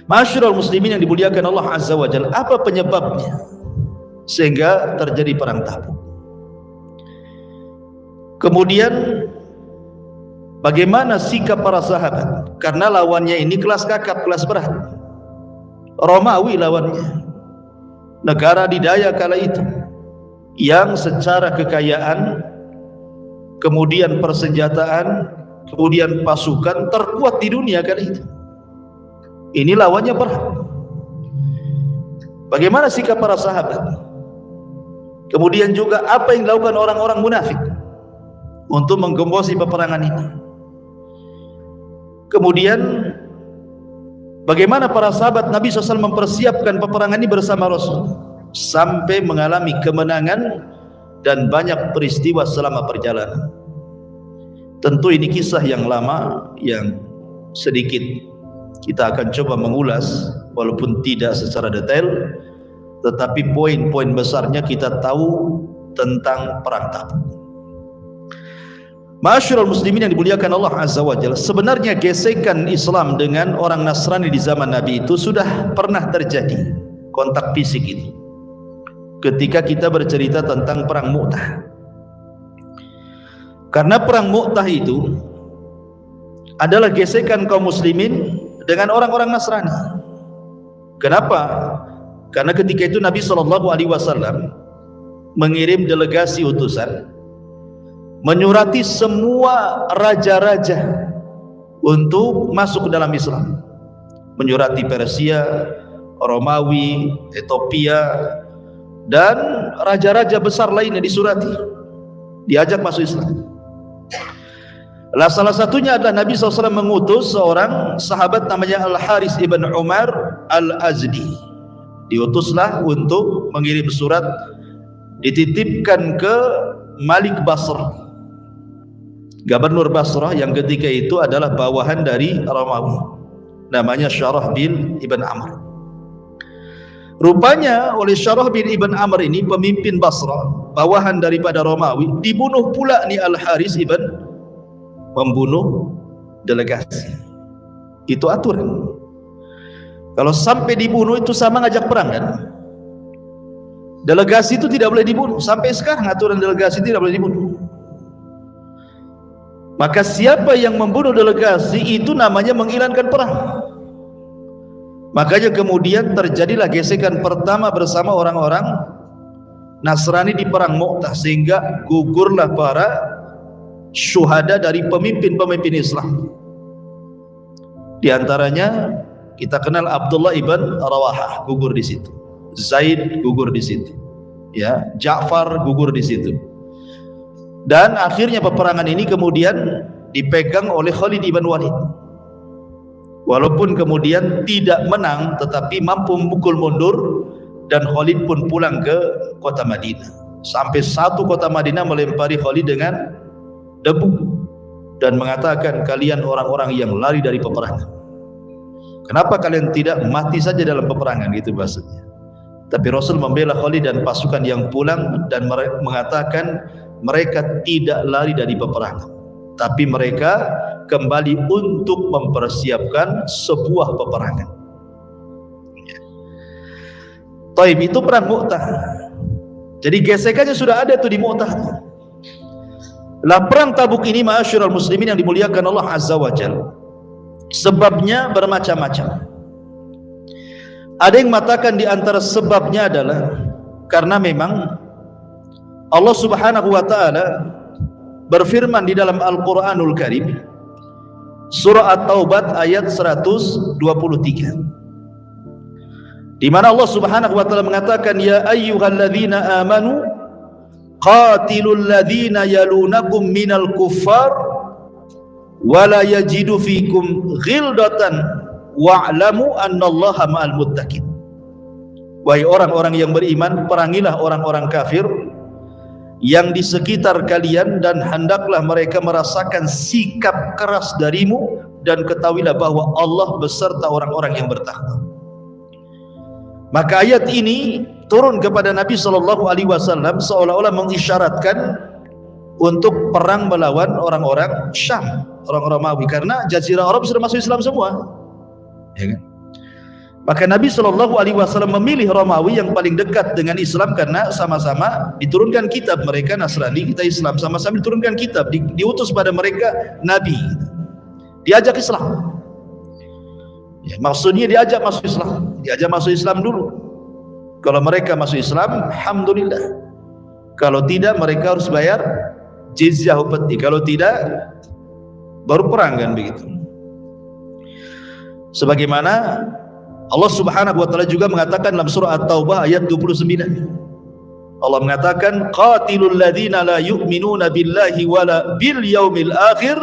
Ma'asyiral muslimin yang dimuliakan Allah Azza wa Jalla, apa penyebabnya sehingga terjadi perang Tabuk? Kemudian bagaimana sikap para sahabat? Karena lawannya ini kelas kakap, kelas berat. Romawi lawannya, negara didaya kala itu, yang secara kekayaan, kemudian persenjataan, kemudian pasukan terkuat di dunia kala itu. Ini lawannya berat. Bagaimana sikap para sahabat? Kemudian juga apa yang dilakukan orang-orang munafik untuk menggembosi peperangan ini? Kemudian bagaimana para sahabat Nabi SAW mempersiapkan peperangan ini bersama Rasul sampai mengalami kemenangan dan banyak peristiwa selama perjalanan. Tentu ini kisah yang lama yang sedikit kita akan coba mengulas, walaupun tidak secara detail, tetapi poin-poin besarnya kita tahu tentang perang Tabuk. Ma'asyiral muslimin yang dimuliakan Allah Azza wa Jalla, sebenarnya gesekan Islam dengan orang Nasrani di zaman Nabi itu sudah pernah terjadi, kontak fisik itu, ketika kita bercerita tentang perang Mu'tah. Karena perang Mu'tah itu adalah gesekan kaum muslimin dengan orang-orang Nasrani. Kenapa? Karena ketika itu Nabi SAW mengirim delegasi utusan menyurati semua raja-raja untuk masuk ke dalam Islam. Menyurati Persia, Romawi, Ethiopia, dan raja-raja besar lainnya disurati, diajak masuk Islam. Salah satunya adalah Nabi SAW mengutus seorang sahabat namanya Al-Haris ibn Umar Al-Azdi. Diutuslah untuk mengirim surat, dititipkan ke Malik Basrah, Gubernur Basrah yang ketika itu adalah bawahan dari Romawi, namanya Syarah bin Ibn Amr. Rupanya oleh Syarah bin Ibn Amr ini, pemimpin Basrah, bawahan daripada Romawi, dibunuh pula nih Al-Haris ibn, membunuh delegasi. Itu aturan. Kalau sampai dibunuh itu sama ngajak perang kan? Delegasi itu tidak boleh dibunuh. Sampai sekarang aturan delegasi tidak boleh dibunuh. Maka siapa yang membunuh delegasi itu namanya menghilangkan perang. Makanya kemudian terjadilah gesekan pertama bersama orang-orang Nasrani di perang Mu'tah, sehingga gugurlah para syuhada dari pemimpin-pemimpin Islam. Di antaranya kita kenal Abdullah ibn Rawahah gugur di situ, Zaid gugur di situ, ya, Ja'far gugur di situ. Dan akhirnya peperangan ini kemudian dipegang oleh Khalid ibn Walid. Walaupun kemudian tidak menang, tetapi mampu memukul mundur, dan Khalid pun pulang ke kota Madinah. Sampai satu kota Madinah melempari Khalid dengan debu dan mengatakan, kalian orang-orang yang lari dari peperangan, kenapa kalian tidak mati saja dalam peperangan, gitu bahasanya. Tapi Rasul membela Khalid dan pasukan yang pulang dan mengatakan mereka tidak lari dari peperangan, tapi mereka kembali untuk mempersiapkan sebuah peperangan. Taib, itu perang Mu'tah. Jadi gesekannya sudah ada tuh di Mu'tah. Lah perang Tabuk ini, ma'asyiral muslimin yang dimuliakan Allah Azza wa Jalla, sebabnya bermacam-macam. Ada yang mengatakan di antara sebabnya adalah karena memang Allah Subhanahu wa taala berfirman di dalam Al-Qur'anul Karim, surah At-Taubah ayat 123, di mana Allah Subhanahu wa taala mengatakan, ya ayyuhalladzina amanu qatilul ladzina yalunakum minal kuffar wala yajidu fikum ghildatan wa'lamu annallaha ma'al muttaqin. Wahai orang-orang yang beriman, perangilah orang-orang kafir yang di sekitar kalian, dan hendaklah mereka merasakan sikap keras darimu, dan ketahuilah bahwa Allah beserta orang-orang yang bertakwa. Maka ayat ini turun kepada Nabi SAW seolah-olah mengisyaratkan untuk perang melawan orang-orang Syam, orang-orang Romawi, karena Jazirah Arab sudah masuk Islam semua, ya kan? Maka Nabi SAW memilih Romawi yang paling dekat dengan Islam karena sama-sama diturunkan kitab. Mereka Nasrani, kita Islam, sama-sama diturunkan kitab, diutus pada mereka Nabi, diajak Islam. Ya, maksudnya diajak masuk Islam dulu. Kalau mereka masuk Islam, alhamdulillah. Kalau tidak, mereka harus bayar jizyah upeti. Kalau tidak, baru perang, kan begitu. Sebagaimana Allah Subhanahu wa taala juga mengatakan dalam surah At-Taubah ayat 29. Allah mengatakan, qatilul ladzina la yu'minuna billahi wala bil yaumil akhir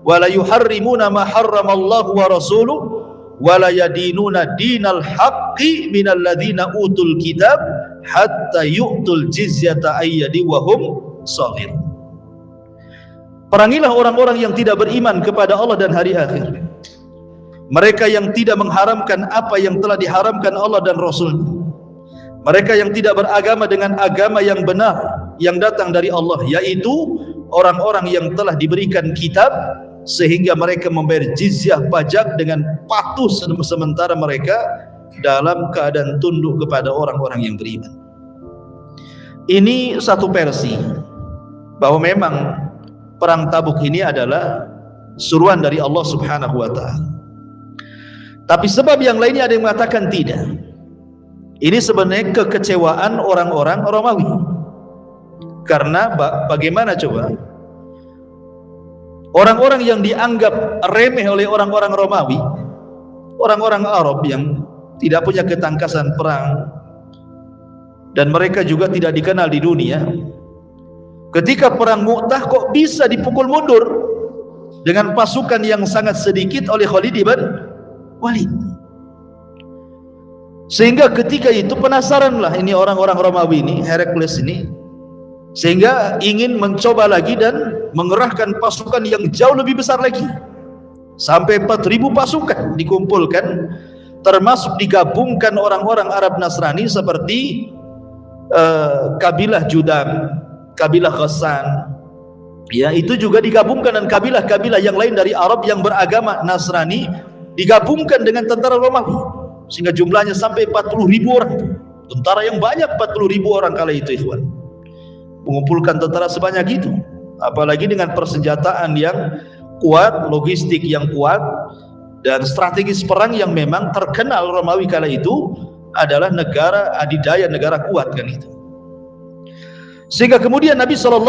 wala yuharrimuna ma harramallahu wa rasuluhu wala yadinuna dinal haqqi minal ladzina utul kitab hatta yu'tul jizyata ayyadi wa hum shaghir. Perangilah orang-orang yang tidak beriman kepada Allah dan hari akhir. Mereka yang tidak mengharamkan apa yang telah diharamkan Allah dan Rasul-Nya. Mereka yang tidak beragama dengan agama yang benar yang datang dari Allah, yaitu orang-orang yang telah diberikan kitab sehingga mereka membayar jizyah pajak dengan patuh sementara mereka dalam keadaan tunduk kepada orang-orang yang beriman. Ini satu versi bahwa memang perang Tabuk ini adalah suruhan dari Allah Subhanahu wa taala. Tapi sebab yang lainnya ada yang mengatakan tidak. Ini sebenarnya kekecewaan orang-orang Romawi. Karena bagaimana coba? Orang-orang yang dianggap remeh oleh orang-orang Romawi, orang-orang Arab yang tidak punya ketangkasan perang, dan mereka juga tidak dikenal di dunia, ketika perang Mu'tah kok bisa dipukul mundur dengan pasukan yang sangat sedikit oleh Khalid ibn Walid. Sehingga ketika itu penasaranlah ini orang-orang Romawi ini, Herakles ini, sehingga ingin mencoba lagi dan mengerahkan pasukan yang jauh lebih besar lagi. Sampai 4.000 pasukan dikumpulkan, termasuk digabungkan orang-orang Arab Nasrani seperti kabilah Judam, kabilah Ghassan. Ya, itu juga digabungkan dan kabilah-kabilah yang lain dari Arab yang beragama Nasrani digabungkan dengan tentara Romawi, sehingga jumlahnya sampai 40.000 orang. Tentara yang banyak, 40.000 orang kala itu, ikhwan. Mengumpulkan tentara sebanyak itu, apalagi dengan persenjataan yang kuat, logistik yang kuat, dan strategis perang yang memang terkenal. Romawi kala itu adalah negara adidaya, negara kuat, kan itu. Sehingga kemudian Nabi SAW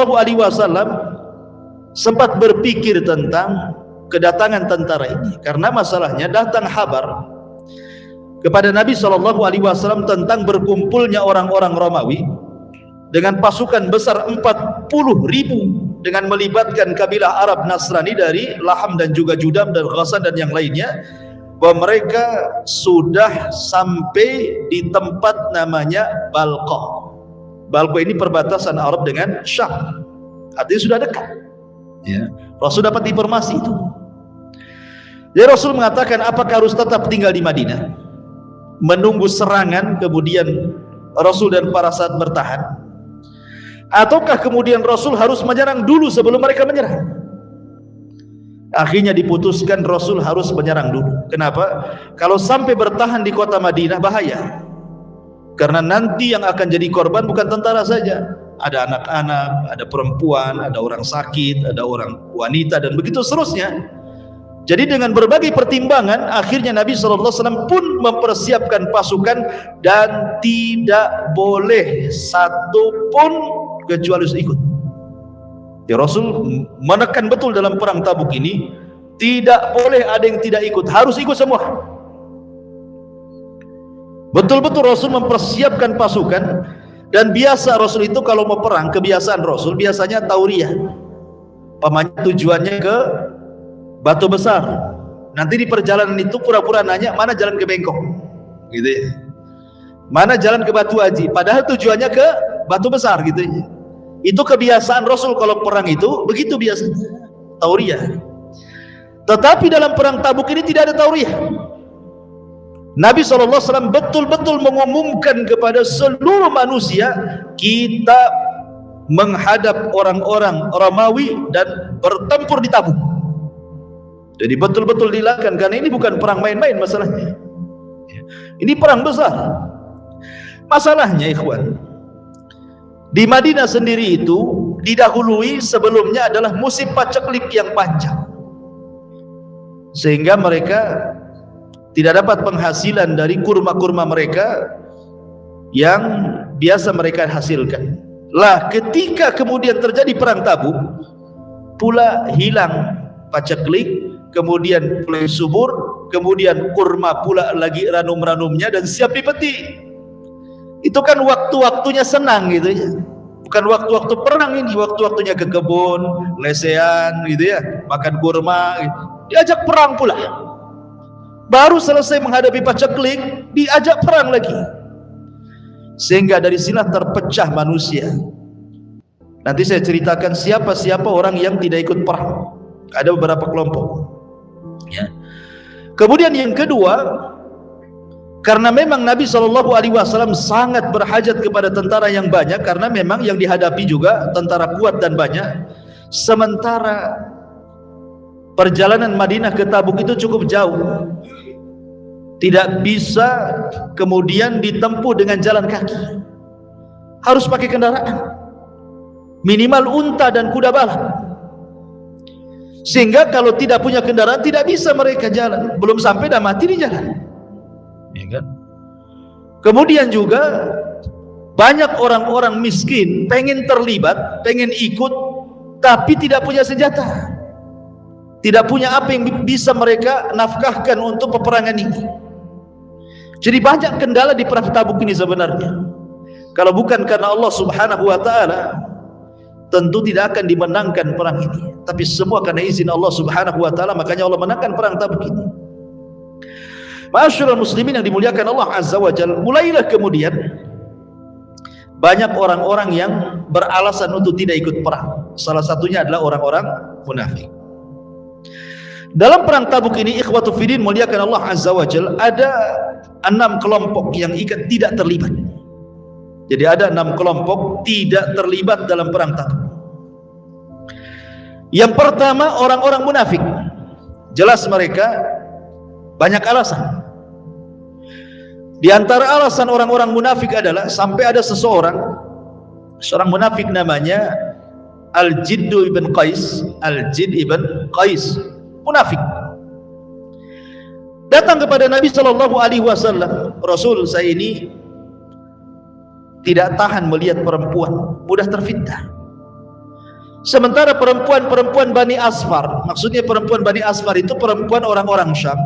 sempat berpikir tentang kedatangan tentara ini, karena masalahnya datang kabar kepada Nabi SAW tentang berkumpulnya orang-orang Romawi dengan pasukan besar 40.000 dengan melibatkan kabilah Arab Nasrani dari Laham dan juga Judam dan Ghassan dan yang lainnya, bahwa mereka sudah sampai di tempat namanya Balqa. Balqa ini perbatasan Arab dengan Syam, artinya sudah dekat. Ya, Rasul dapat informasi itu. Jadi Rasul mengatakan, apakah harus tetap tinggal di Madinah menunggu serangan, kemudian Rasul dan para sahabat bertahan, ataukah kemudian Rasul harus menyerang dulu sebelum mereka menyerang? Akhirnya diputuskan Rasul harus menyerang dulu. Kenapa? Kalau sampai bertahan di kota Madinah bahaya, karena nanti yang akan jadi korban bukan tentara saja, ada anak-anak, ada perempuan, ada orang sakit, ada orang wanita, dan begitu seterusnya. Jadi dengan berbagai pertimbangan, akhirnya Nabi SAW pun mempersiapkan pasukan, dan tidak boleh satu pun kecuali harus ikut. Ya, Rasul menekan betul dalam perang Tabuk ini, tidak boleh ada yang tidak ikut, harus ikut semua. Betul-betul Rasul mempersiapkan pasukan. Dan biasa Rasul itu kalau mau perang, kebiasaan Rasul biasanya tauriyah. Pamannya tujuannya ke Batu Besar. Nanti di perjalanan itu pura-pura nanya mana jalan ke Bengkok, gitu ya. Mana jalan ke Batu Haji, padahal tujuannya ke Batu Besar, gitu ya. Itu kebiasaan Rasul kalau perang itu begitu biasanya, tauriyah. Tetapi dalam perang Tabuk ini tidak ada tauriyah. Nabi SAW betul-betul mengumumkan kepada seluruh manusia, kita menghadap orang-orang Romawi dan bertempur di Tabuk. Jadi betul-betul dilakukan, karena ini bukan perang main-main masalahnya. Ini perang besar. Masalahnya ikhwan, di Madinah sendiri itu didahului sebelumnya adalah musim paceklik yang panjang, sehingga mereka tidak dapat penghasilan dari kurma-kurma mereka yang biasa mereka hasilkan. Lah ketika kemudian terjadi perang Tabuk, pula hilang paceklik, kemudian mulai subur, kemudian kurma pula lagi ranum-ranumnya dan siap dipetik. Itu kan waktu-waktunya senang gitu ya. Bukan waktu-waktu perang ini, waktu-waktunya ke kebun, lesehan gitu ya, makan kurma gitu. Diajak perang pula. Baru selesai menghadapi paceklik, diajak perang lagi. Sehingga dari sinilah terpecah manusia. Nanti saya ceritakan siapa-siapa orang yang tidak ikut perang. Ada beberapa kelompok ya. Kemudian yang kedua, karena memang Nabi SAW sangat berhajat kepada tentara yang banyak, karena memang yang dihadapi juga tentara kuat dan banyak. Sementara perjalanan Madinah ke Tabuk itu cukup jauh, tidak bisa kemudian ditempuh dengan jalan kaki, harus pakai kendaraan, minimal unta dan kuda balap. Sehingga kalau tidak punya kendaraan tidak bisa mereka jalan, belum sampai dah mati di jalan ya kan? Kemudian juga banyak orang-orang miskin pengen terlibat, pengen ikut, tapi tidak punya senjata, tidak punya apa yang bisa mereka nafkahkan untuk peperangan ini. Jadi banyak kendala di perang Tabuk ini sebenarnya. Kalau bukan karena Allah Subhanahu wa taala, tentu tidak akan dimenangkan perang ini. Tapi semua karena izin Allah Subhanahu wa taala, makanya Allah menangkan perang Tabuk ini. Ma'asyiral muslimin yang dimuliakan Allah Azza wa Jalla, mulailah kemudian banyak orang-orang yang beralasan untuk tidak ikut perang. Salah satunya adalah orang-orang munafik. Dalam perang Tabuk ini, ikhwatu fiddin muliakan Allah Azza wa Jalla, ada 6 kelompok yang tidak terlibat. Jadi ada 6 kelompok tidak terlibat dalam perang Tabuk. Yang pertama, orang-orang munafik. Jelas mereka banyak alasan. Di antara alasan orang-orang munafik adalah sampai ada seorang munafik namanya Al-Jidd ibn Qais. Al-Jidd ibn Qais munafik datang kepada Nabi SAW. Rasul, saya ini tidak tahan melihat perempuan, mudah terfitnah. Sementara perempuan-perempuan Bani Asfar, maksudnya perempuan Bani Asfar itu perempuan orang-orang Syam,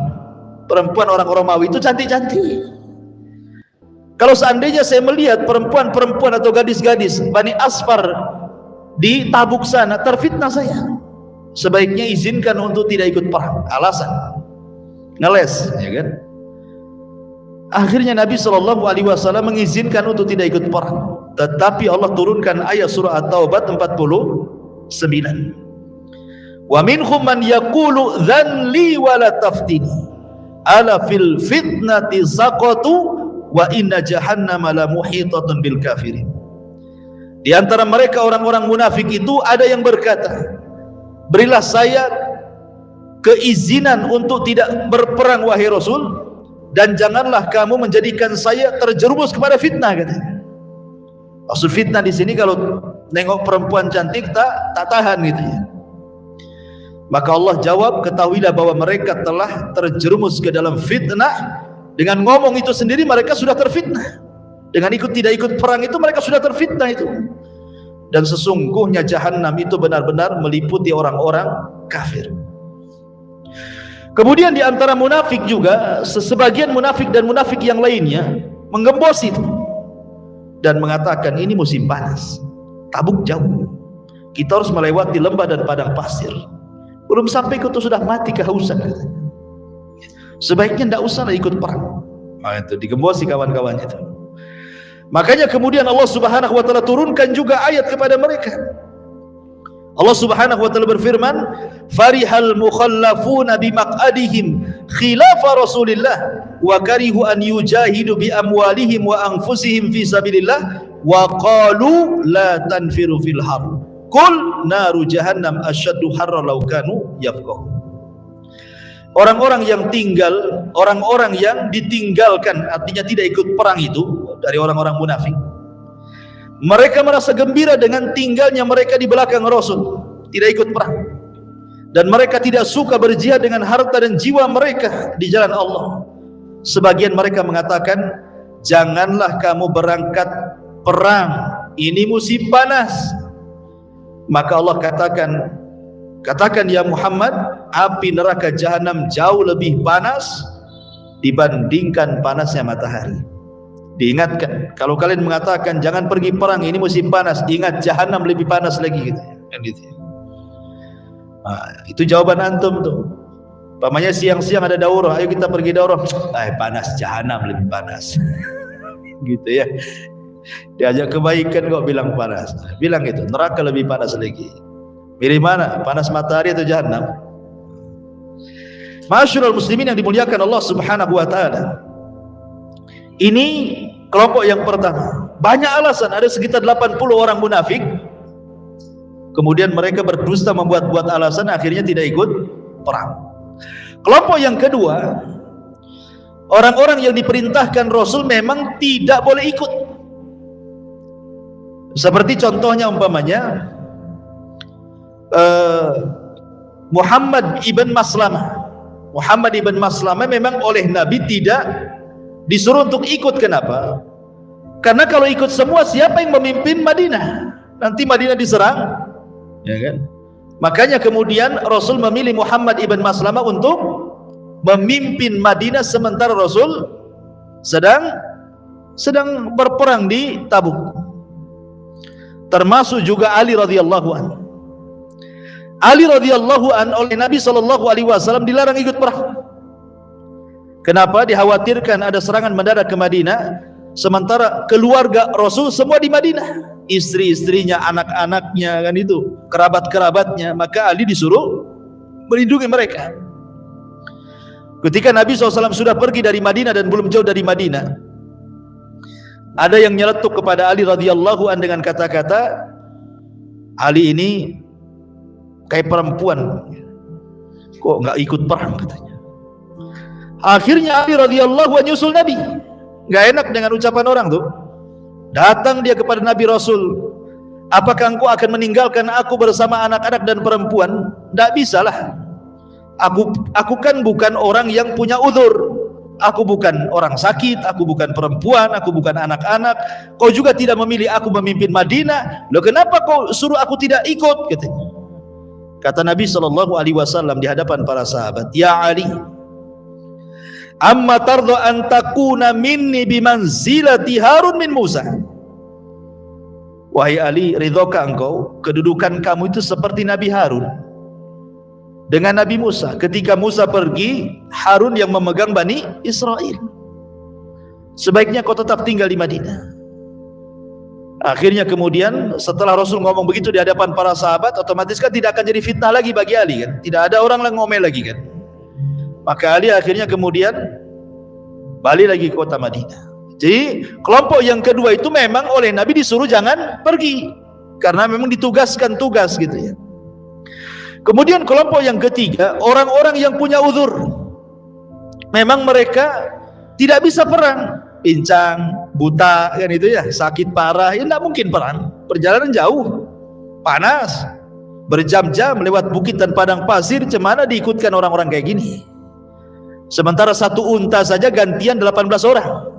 perempuan orang Romawi itu cantik-cantik. Kalau seandainya saya melihat perempuan-perempuan atau gadis-gadis Bani Asfar di Tabuk sana, terfitnah saya. Sebaiknya izinkan untuk tidak ikut perang. Alasan ngeles ya kan. Akhirnya Nabi SAW mengizinkan untuk tidak ikut perang. Tetapi Allah turunkan ayat surah At-Taubah 49. Wa minhum man yaqulu dzan li wa la taftini ala fil fitnati saqatu wa inna jahannama la muhitatun bil kafirin. Di antara mereka orang-orang munafik itu ada yang berkata, berilah saya keizinan untuk tidak berperang wahai Rasul, dan janganlah kamu menjadikan saya terjerumus kepada fitnah, katanya. Maksud fitnah di sini kalau nengok perempuan cantik tak tahan gitu ya. Maka Allah jawab, ketahuilah bahwa mereka telah terjerumus ke dalam fitnah. Dengan ngomong itu sendiri mereka sudah terfitnah. Dengan ikut tidak ikut perang itu mereka sudah terfitnah itu. Dan sesungguhnya jahanam itu benar-benar meliputi orang-orang kafir. Kemudian di antara munafik juga, sebagian munafik dan munafik yang lainnya menggembos itu dan mengatakan ini musim panas, Tabuk jauh, kita harus melewati lembah dan padang pasir, belum sampai kita sudah mati kehausan, sebaiknya tidak usah ikut perang. Nah, itu digembosi kawan-kawan itu. Makanya kemudian Allah Subhanahu wa taala turunkan juga ayat kepada mereka. Allah Subhanahu wa taala berfirman, farihal mukhallafuna bimaq'adihim khilafa Rasulillah wa karihu an yujahidu bi amwalihim wa anfusihim fi sabilillah wa qalu la tanfiru fil har qul naru jahannam asyaddu harra law kanu yafqahun. orang-orang yang tinggal, orang-orang yang ditinggalkan, artinya tidak ikut perang itu dari orang-orang munafik. Mereka merasa gembira dengan tinggalnya mereka di belakang Rasul, tidak ikut perang. Dan mereka tidak suka berjihad dengan harta dan jiwa mereka di jalan Allah. Sebagian mereka mengatakan, janganlah kamu berangkat perang, ini musim panas. Maka Allah katakan ya Muhammad, api neraka jahanam jauh lebih panas dibandingkan panasnya matahari. Diingatkan, kalau kalian mengatakan jangan pergi perang, ini musim panas, ingat jahanam lebih panas lagi gitu. Nah, itu jawaban antum tuh. Pamannya siang-siang ada daurah, ayo kita pergi daurah. Panas, jahanam lebih panas. Gitu ya. Diajak kebaikan kok bilang panas. Bilang gitu, neraka lebih panas lagi. Milih mana? Panas matahari atau jahanam? Ma'asyiral muslimin yang dimuliakan Allah Subhanahu wa taala. Ini kelompok yang pertama. Banyak alasan, ada sekitar 80 orang munafik. Kemudian mereka berdusta membuat-buat alasan, akhirnya tidak ikut perang. Kelompok yang kedua, orang-orang yang diperintahkan Rasul memang tidak boleh ikut. Seperti contohnya umpamanya Muhammad ibn Maslamah. Muhammad ibn Maslamah memang oleh Nabi tidak disuruh untuk ikut. Kenapa? Karena kalau ikut semua, siapa yang memimpin Madinah? Nanti Madinah diserang, ya kan? Makanya kemudian Rasul memilih Muhammad ibn Maslamah untuk memimpin Madinah sementara Rasul sedang berperang di Tabuk. Termasuk juga Ali radhiyallahu anhu. Ali radhiyallahu anhu oleh Nabi SAW dilarang ikut perang. Kenapa? Dikhawatirkan ada serangan mendadak ke Madinah, sementara keluarga Rasul semua di Madinah, istri-istrinya, anak-anaknya, kan itu, kerabat-kerabatnya. Maka Ali disuruh melindungi mereka. Ketika Nabi SAW sudah pergi dari Madinah dan belum jauh dari Madinah, ada yang nyeletuk kepada Ali radhiyallahu anhu dengan kata-kata, Ali ini kayak perempuan, kok nggak ikut perang katanya. Akhirnya Ali radhiyallahu anhu nyusul Nabi. Nggak enak dengan ucapan orang tuh. Datang dia kepada Nabi Rasul, apakah engkau akan meninggalkan aku bersama anak-anak dan perempuan? Tidak bisalah. Aku kan bukan orang yang punya uzur. Aku bukan orang sakit, aku bukan perempuan, aku bukan anak-anak. Kau juga tidak memilih aku memimpin Madinah. Loh, kenapa kau suruh aku tidak ikut? Katanya. Kata Nabi SAW di hadapan para sahabat, ya Ali, amma tarda an takuna minni bimanzilati Harun min Musa. Wahai Ali, ridhokah engkau kedudukan kamu itu seperti Nabi Harun dengan Nabi Musa? Ketika Musa pergi, Harun yang memegang Bani Israel. Sebaiknya kau tetap tinggal di Madinah. Akhirnya kemudian setelah Rasul ngomong begitu di hadapan para sahabat, otomatis kan tidak akan jadi fitnah lagi bagi Ali kan. Tidak ada orang yang ngomel lagi kan. Maka Ali akhirnya kemudian balik lagi ke kota Madinah. Jadi kelompok yang kedua itu memang oleh Nabi disuruh jangan pergi, karena memang ditugaskan tugas gitu ya. Kemudian kelompok yang ketiga, orang-orang yang punya uzur. Memang mereka tidak bisa perang, pincang, buta kan itu ya, sakit parah, ya tidak mungkin perang. Perjalanan jauh, panas, berjam-jam lewat bukit dan padang pasir, cemana diikutkan orang-orang kayak gini. Sementara satu unta saja gantian 18 orang.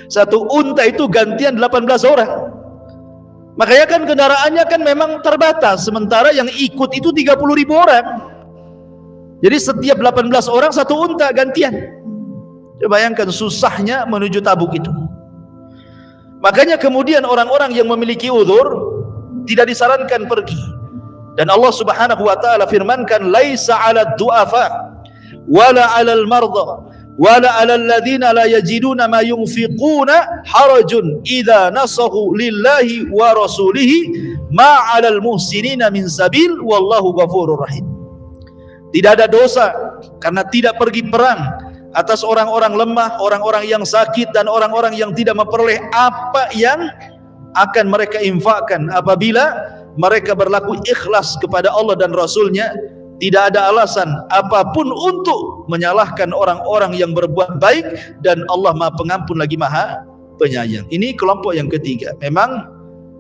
Satu unta itu gantian 18 orang. Makanya kan kendaraannya kan memang terbatas, sementara yang ikut itu 30.000 orang. Jadi setiap 18 orang satu unta gantian. Coba bayangkan susahnya menuju Tabuk itu. Makanya kemudian orang-orang yang memiliki uzur tidak disarankan pergi. Dan Allah Subhanahu wa taala firmankan, laisa 'alad du'afa wala 'alal marda wala 'alal ladzina la yajiduna ma yunfiquna harajun idza nasahu lillahi wa rasulihi ma 'alal muhsinina min sabil wallahu ghafurur rahim. Tidak ada dosa karena tidak pergi perang atas orang-orang lemah, orang-orang yang sakit, dan orang-orang yang tidak memperoleh apa yang akan mereka infakkan apabila mereka berlaku ikhlas kepada Allah dan Rasulnya tidak ada alasan apapun untuk menyalahkan orang-orang yang berbuat baik, dan Allah Maha Pengampun lagi Maha Penyayang. Ini kelompok yang ketiga. Memang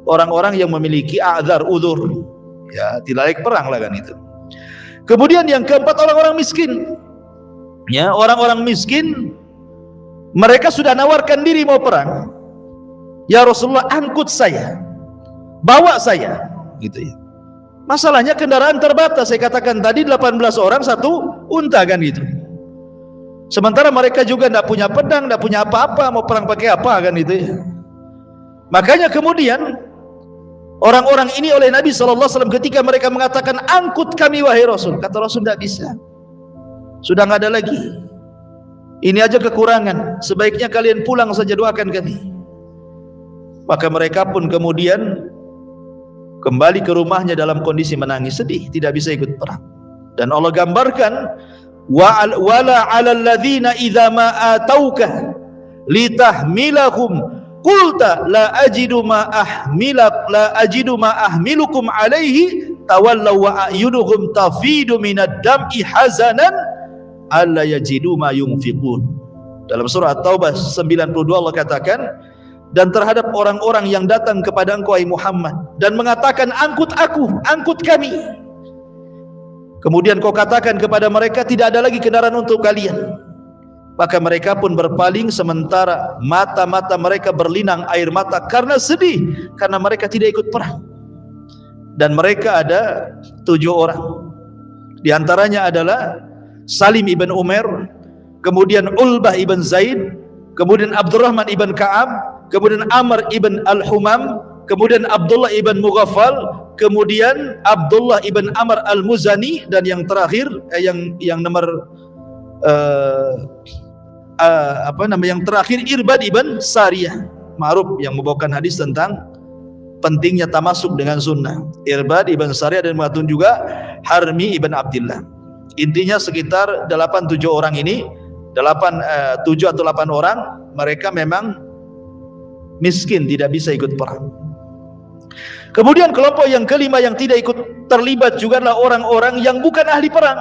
orang-orang yang memiliki a'dzar, uzur, ya tidak layak perang lah kan itu. Kemudian yang keempat, orang-orang miskin. Ya, orang-orang miskin, mereka sudah nawarkan diri mau perang. Ya Rasulullah, angkut saya, bawa saya, gitu ya. Masalahnya kendaraan terbatas, saya katakan tadi 18 orang satu unta kan gitu. Sementara mereka juga tidak punya pedang, tidak punya apa-apa, mau perang pakai apa kan itu ya. Makanya kemudian orang-orang ini oleh Nabi SAW ketika mereka mengatakan, angkut kami wahai Rasul, kata Rasul, tidak bisa, sudah nggak ada lagi, ini aja kekurangan, sebaiknya kalian pulang saja, doakan kami. Maka mereka pun kemudian kembali ke rumahnya dalam kondisi menangis, sedih, tidak bisa ikut perang. Dan Allah gambarkan, wala 'alal ladzina idza ma atauka litahmilahum qulta la ajidu ma ahmilukum alaihi tawallaw wa a'yunuhum tafidu minad dam'i hazanan alla yajidu ma yunfiqun. Dalam surah At-Taubah 92 Allah katakan, dan terhadap orang-orang yang datang kepada engkau wahai Muhammad dan mengatakan, angkut aku, angkut kami, kemudian kau katakan kepada mereka, tidak ada lagi kendaraan untuk kalian, maka mereka pun berpaling, sementara mata-mata mereka berlinang air mata karena sedih, karena mereka tidak ikut perang. Dan mereka ada 7 orang, di antaranya adalah Salim ibn Umar, kemudian Ulbah ibn Zaid, kemudian Abdurrahman ibn Ka'ab, kemudian Amr ibn Al-Humam, kemudian Abdullah ibn Mughaffal, kemudian Abdullah ibn Amr Al-Muzani, dan yang terakhir yang nomor yang terakhir Irbad ibn Sariyah, ma'ruf, yang membawakan hadis tentang pentingnya tamasuk dengan sunnah. Irbad ibn Sariyah, dan mengatakan juga Harmi ibn Abdillah. Intinya sekitar 8-7 orang ini, 7 atau 8 orang, mereka memang miskin, tidak bisa ikut perang. Kemudian kelompok yang kelima yang tidak ikut terlibat juga adalah orang-orang yang bukan ahli perang.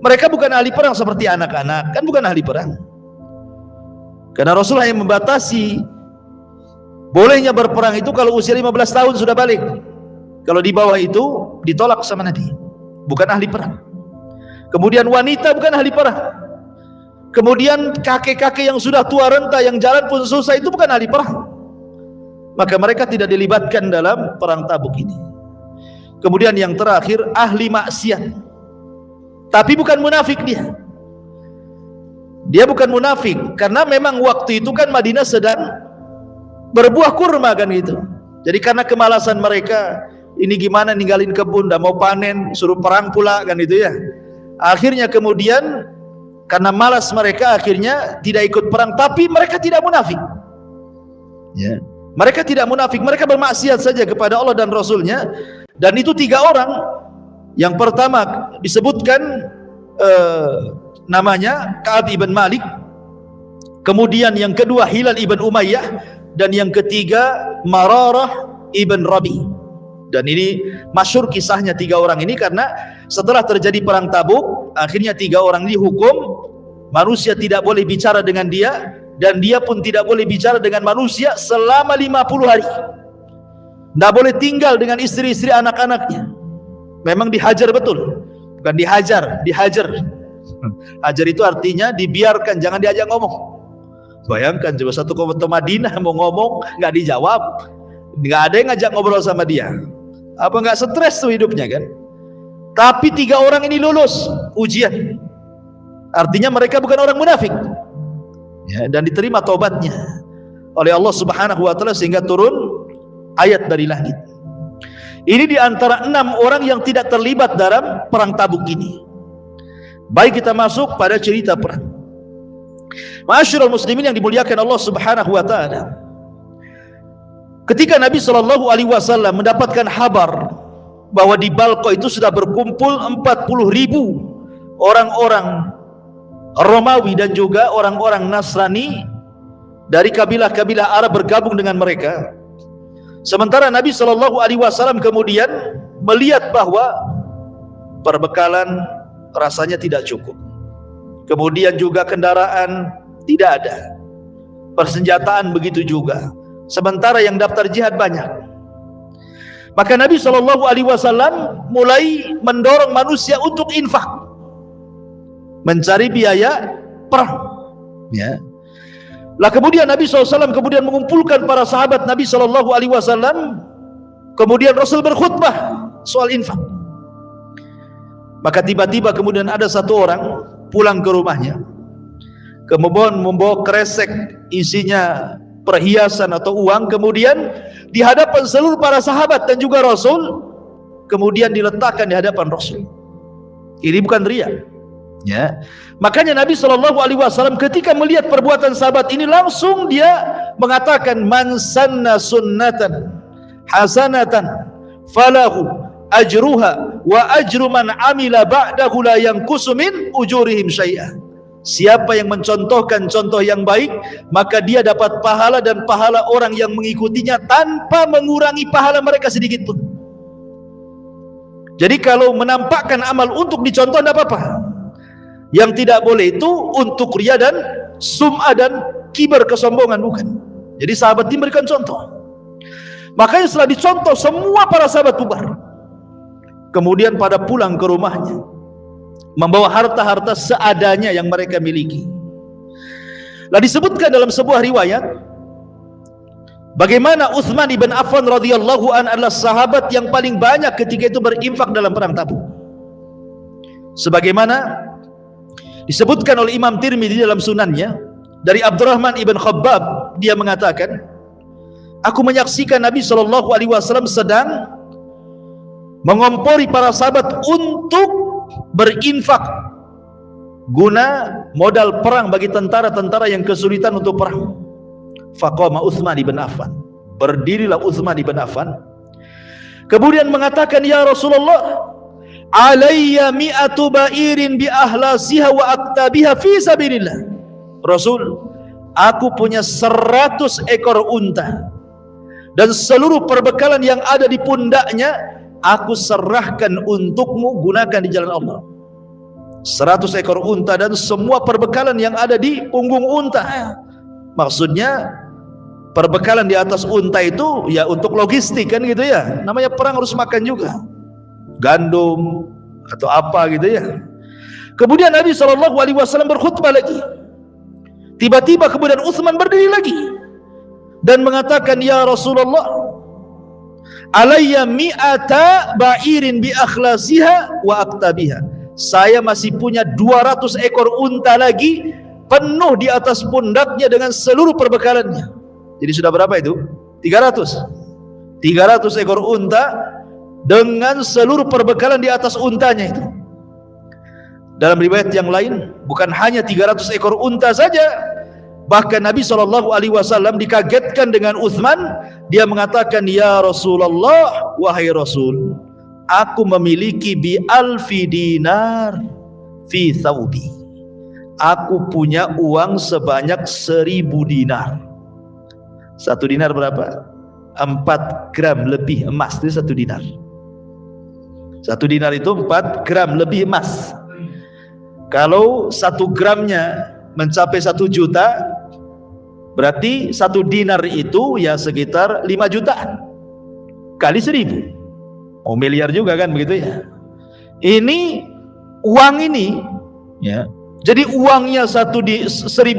Mereka bukan ahli perang seperti anak-anak, kan bukan ahli perang. Karena Rasulullah yang membatasi bolehnya berperang itu kalau usia 15 tahun sudah balik. Kalau di bawah itu ditolak sama Nabi, bukan ahli perang. Kemudian wanita bukan ahli perang. Kemudian kakek-kakek yang sudah tua renta, yang jalan pun susah, itu bukan ahli perang, maka mereka tidak dilibatkan dalam perang Tabuk ini. Kemudian yang terakhir, ahli maksiat, tapi bukan munafik. Dia bukan munafik, karena memang waktu itu kan Madinah sedang berbuah kurma kan itu. Jadi karena kemalasan mereka, ini gimana ninggalin kebun, dah mau panen, suruh perang pula kan itu ya. Akhirnya kemudian karena malas mereka, akhirnya tidak ikut perang. Tapi mereka tidak munafik ya. Mereka tidak munafik, mereka bermaksiat saja kepada Allah dan Rasulnya. Dan itu 3 orang. Yang pertama disebutkan namanya Ka'ab ibn Malik, kemudian yang kedua Hilal ibn Umayyah, dan yang ketiga Mararah ibn Rabi. Dan ini masyhur kisahnya 3 orang ini, karena setelah terjadi perang Tabuk, akhirnya 3 orang ini dihukum, manusia tidak boleh bicara dengan dia, dan dia pun tidak boleh bicara dengan manusia selama 50 hari. Tidak boleh tinggal dengan istri-istri anak-anaknya. Memang dihajar betul, bukan dihajar, dihajar. Hajar itu artinya dibiarkan, jangan diajak ngomong. Bayangkan coba satu kota Madinah mau ngomong nggak dijawab, nggak ada yang ngajak ngobrol sama dia. Apa nggak stres tuh hidupnya kan? Tapi 3 orang ini lulus ujian, artinya mereka bukan orang munafik ya, dan diterima taubatnya oleh Allah Subhanahu wa taala sehingga turun ayat dari langit. Ini di antara 6 orang yang tidak terlibat dalam perang Tabuk ini. Baik, kita masuk pada cerita perang. Ma'asyiral muslimin yang dimuliakan Allah Subhanahu wa taala, ketika Nabi SAW mendapatkan kabar bahwa di Balqa itu sudah berkumpul 40.000 orang-orang Romawi dan juga orang-orang Nasrani dari kabilah-kabilah Arab bergabung dengan mereka. Sementara Nabi SAW kemudian melihat bahwa perbekalan rasanya tidak cukup. Kemudian juga kendaraan tidak ada, persenjataan begitu juga. Sementara yang daftar jihad banyak. Maka Nabi SAW mulai mendorong manusia untuk infak, mencari biaya perang. Ya. Lah kemudian Nabi SAW kemudian mengumpulkan para sahabat Nabi SAW. Kemudian Rasul berkhutbah soal infak. Maka tiba-tiba kemudian ada satu orang pulang ke rumahnya, kemudian membawa kresek isinya perhiasan atau uang, kemudian di hadapan seluruh para sahabat dan juga Rasul, kemudian diletakkan di hadapan Rasul. Ini bukan riya, ya. Makanya Nabi SAW ketika melihat perbuatan sahabat ini, langsung dia mengatakan, man sanna sunnatan hasanatan falahu ajruha wa ajru man amila ba'dahu la yanqusu min ujurihim syai'a. Siapa yang mencontohkan contoh yang baik, maka dia dapat pahala dan pahala orang yang mengikutinya tanpa mengurangi pahala mereka sedikit pun. Jadi kalau menampakkan amal untuk dicontoh tidak apa-apa. Yang tidak boleh itu untuk riya dan sum'ah dan kibar, kesombongan, bukan. Jadi sahabat ini memberikan contoh. Makanya setelah dicontoh, semua para sahabat bubar. Kemudian pada pulang ke rumahnya, membawa harta-harta seadanya yang mereka miliki. Lah disebutkan dalam sebuah riwayat bagaimana Utsman ibn Affan radhiyallahu an adalah sahabat yang paling banyak ketika itu berinfak dalam perang Tabuk. Sebagaimana disebutkan oleh Imam Tirmidzi dalam sunannya dari Abdurrahman ibn Khabbab, dia mengatakan, aku menyaksikan Nabi SAW sedang mengompori para sahabat untuk berinfak guna modal perang bagi tentara-tentara yang kesulitan untuk perang. Faqama Utsman ibn Affan, berdirilah Utsman ibn Affan, kemudian mengatakan, ya Rasulullah, alayya mi'atu ba'irin bi ahlasiha wa aktabiha fi sabilillah. Rasul, aku punya 100 ekor unta dan seluruh perbekalan yang ada di pundaknya aku serahkan untukmu, gunakan di jalan Allah. 100 ekor unta dan semua perbekalan yang ada di punggung unta. Maksudnya perbekalan di atas unta itu ya untuk logistik kan gitu ya. Namanya perang harus makan juga, gandum atau apa gitu ya. Kemudian Nabi SAW berkhutbah lagi. Tiba-tiba kemudian Utsman berdiri lagi dan mengatakan, ya Rasulullah, alayya mi'ata ba'irin bi akhlasiha wa aktabiha. Saya masih punya 200 ekor unta lagi penuh di atas pundaknya dengan seluruh perbekalannya. Jadi sudah berapa itu? 300 ekor unta dengan seluruh perbekalan di atas untanya itu. Dalam riwayat yang lain, bukan hanya 300 ekor unta saja, bahkan Nabi SAW dikagetkan dengan Utsman. Dia mengatakan, ya Rasulullah, wahai Rasul, aku memiliki bi alfi dinar fi thawbi. Aku punya uang sebanyak 1000 dinar. 1 dinar berapa? 4 gram lebih emas. Itu 1 dinar. 1 dinar itu 4 gram lebih emas. Kalau 1 gramnya mencapai 1 juta, berarti 1 dinar itu ya sekitar 5 jutaan kali 1000. Oh, miliar juga kan begitu ya. Ini uang ini ya. Jadi uangnya 1000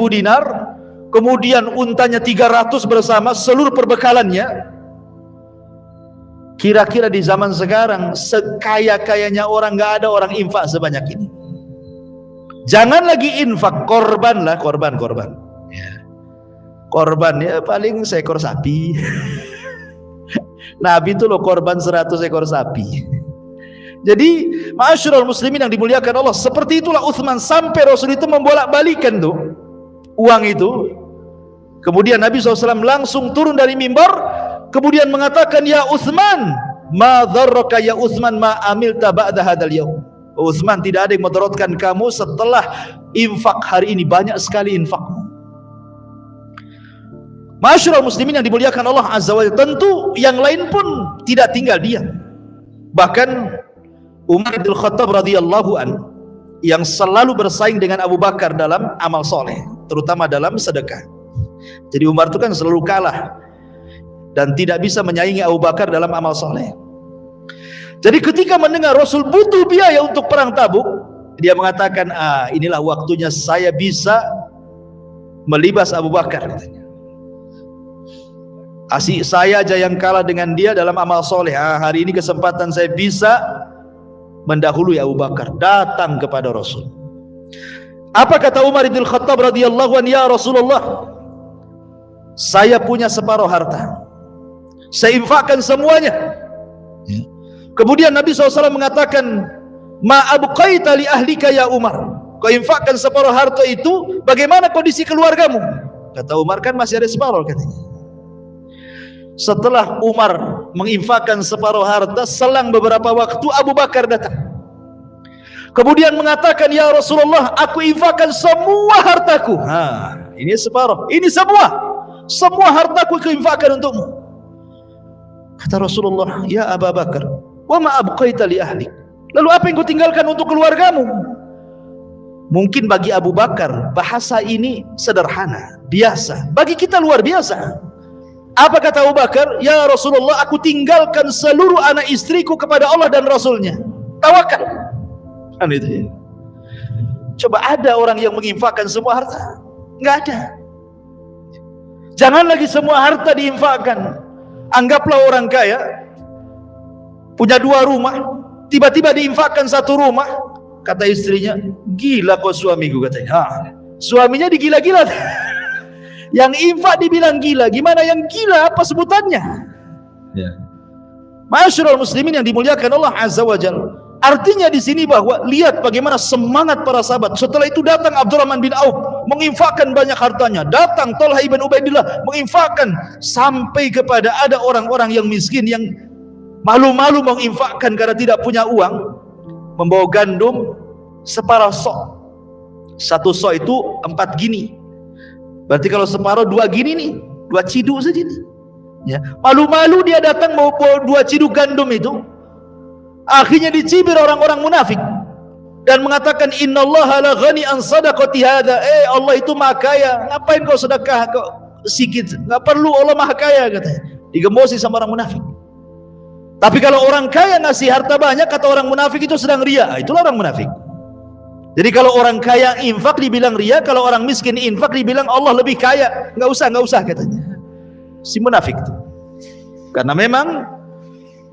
dinar, kemudian untanya 300 bersama seluruh perbekalannya. Kira-kira di zaman sekarang sekaya-kayanya orang, nggak ada orang infak sebanyak ini. Jangan lagi infak, korban lah, korban ya. Korban ya paling seekor sapi. Nabi itu loh korban 100 ekor sapi. Jadi ma'asyiral muslimin yang dimuliakan Allah, seperti itulah Utsman sampai Rasul itu membolak-balikan tuh uang itu. Kemudian Nabi SAW langsung turun dari mimbar, kemudian mengatakan, ya Utsman, ma dzarraka ya Utsman ma amilta ba'da hadzal yaum. Utsman, tidak ada yang mudaratkan kamu setelah infak hari ini, banyak sekali infakmu. Ma'asyiral muslimin yang dimuliakan Allah Azza wa Jalla, tentu yang lain pun tidak tinggal diam. Bahkan Umar bin Khattab radhiyallahu an yang selalu bersaing dengan Abu Bakar dalam amal soleh, terutama dalam sedekah. Jadi Umar itu kan selalu kalah dan tidak bisa menyaingi Abu Bakar dalam amal soleh. Jadi ketika mendengar Rasul butuh biaya untuk perang Tabuk, dia mengatakan, inilah waktunya saya bisa melibas Abu Bakar, katanya. Asik saya aja yang kalah dengan dia dalam amal soleh. Hari ini kesempatan saya bisa mendahului Abu Bakar, datang kepada Rasul. Apa kata Umar bin Khattab radhiyallahu anhu? Ya Rasulullah, saya punya separuh harta, saya infakkan semuanya. Kemudian Nabi SAW mengatakan, ma abqaita li ahlika ya Umar, kau infakkan separuh harta itu, bagaimana kondisi keluargamu? Kata Umar, kan masih ada separuh, katanya. Setelah Umar menginfakkan separuh harta, selang beberapa waktu Abu Bakar datang. Kemudian mengatakan, ya Rasulullah, aku infakkan semua hartaku. Ini separuh, ini semua hartaku aku infakkan untukmu. Kata Rasulullah, ya Abu Bakar, wa ma abqaita li ahlik, lalu apa yang kau tinggalkan untuk keluargamu? Mungkin bagi Abu Bakar bahasa ini sederhana, biasa. Bagi kita luar biasa. Apa kata Abu Bakar? Ya Rasulullah, aku tinggalkan seluruh anak istriku kepada Allah dan Rasulnya. Tawakal. Kan itu ya. Coba ada orang yang menginfakkan semua harta? Enggak ada. Jangan lagi semua harta diinfakkan. Anggaplah orang kaya punya 2 rumah, tiba-tiba diinfakkan 1 rumah. Kata istrinya, gila kau suamiku, katanya. Suaminya digila-gila. Yang infak dibilang gila, gimana yang gila, apa sebutannya? Ya. Ma'asyiral muslimin yang dimuliakan Allah Azza wa Jalla. Artinya di sini bahwa lihat bagaimana semangat para sahabat. Setelah itu datang Abdurrahman bin Auf menginfakkan banyak hartanya. Datang Talha ibn Ubaidillah menginfakkan, sampai kepada ada orang-orang yang miskin yang malu-malu menginfakkan karena tidak punya uang, membawa gandum separuh sok. 1 sok itu 4 gini. Berarti kalau separuh 2 gini nih, 2 ciduk saja nih. Ya, malu-malu dia datang mau 2 ciduk gandum itu. Akhirnya dicibir orang-orang munafik dan mengatakan, innallaha la ghani an sadaqati hadza. Allah itu maha kaya, ngapain kau sedekah kau sikit? Enggak perlu, Allah maha kaya, katanya. Digembosi sama orang munafik. Tapi kalau orang kaya ngasih harta banyak, kata orang munafik itu sedang ria. Itulah orang munafik. Jadi kalau orang kaya infak dibilang ria, kalau orang miskin infak dibilang Allah lebih kaya. Enggak usah, katanya. Si munafik itu. Karena memang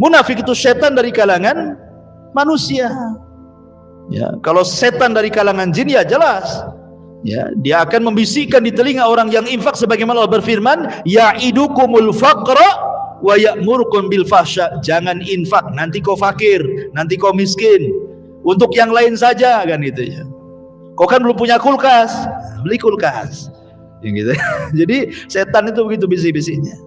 munafik itu setan dari kalangan manusia. Ya, kalau setan dari kalangan jin ya jelas. Ya, dia akan membisikkan di telinga orang yang infak sebagaimana Allah berfirman, ya'idukumul faqra wa ya'murukum bil fahsya. Jangan infak, nanti kau fakir, nanti kau miskin. Untuk yang lain saja, kan itu ya. Kau kan belum punya kulkas, beli kulkas. Yang gitu. Jadi setan itu begitu bisik-bisiknya.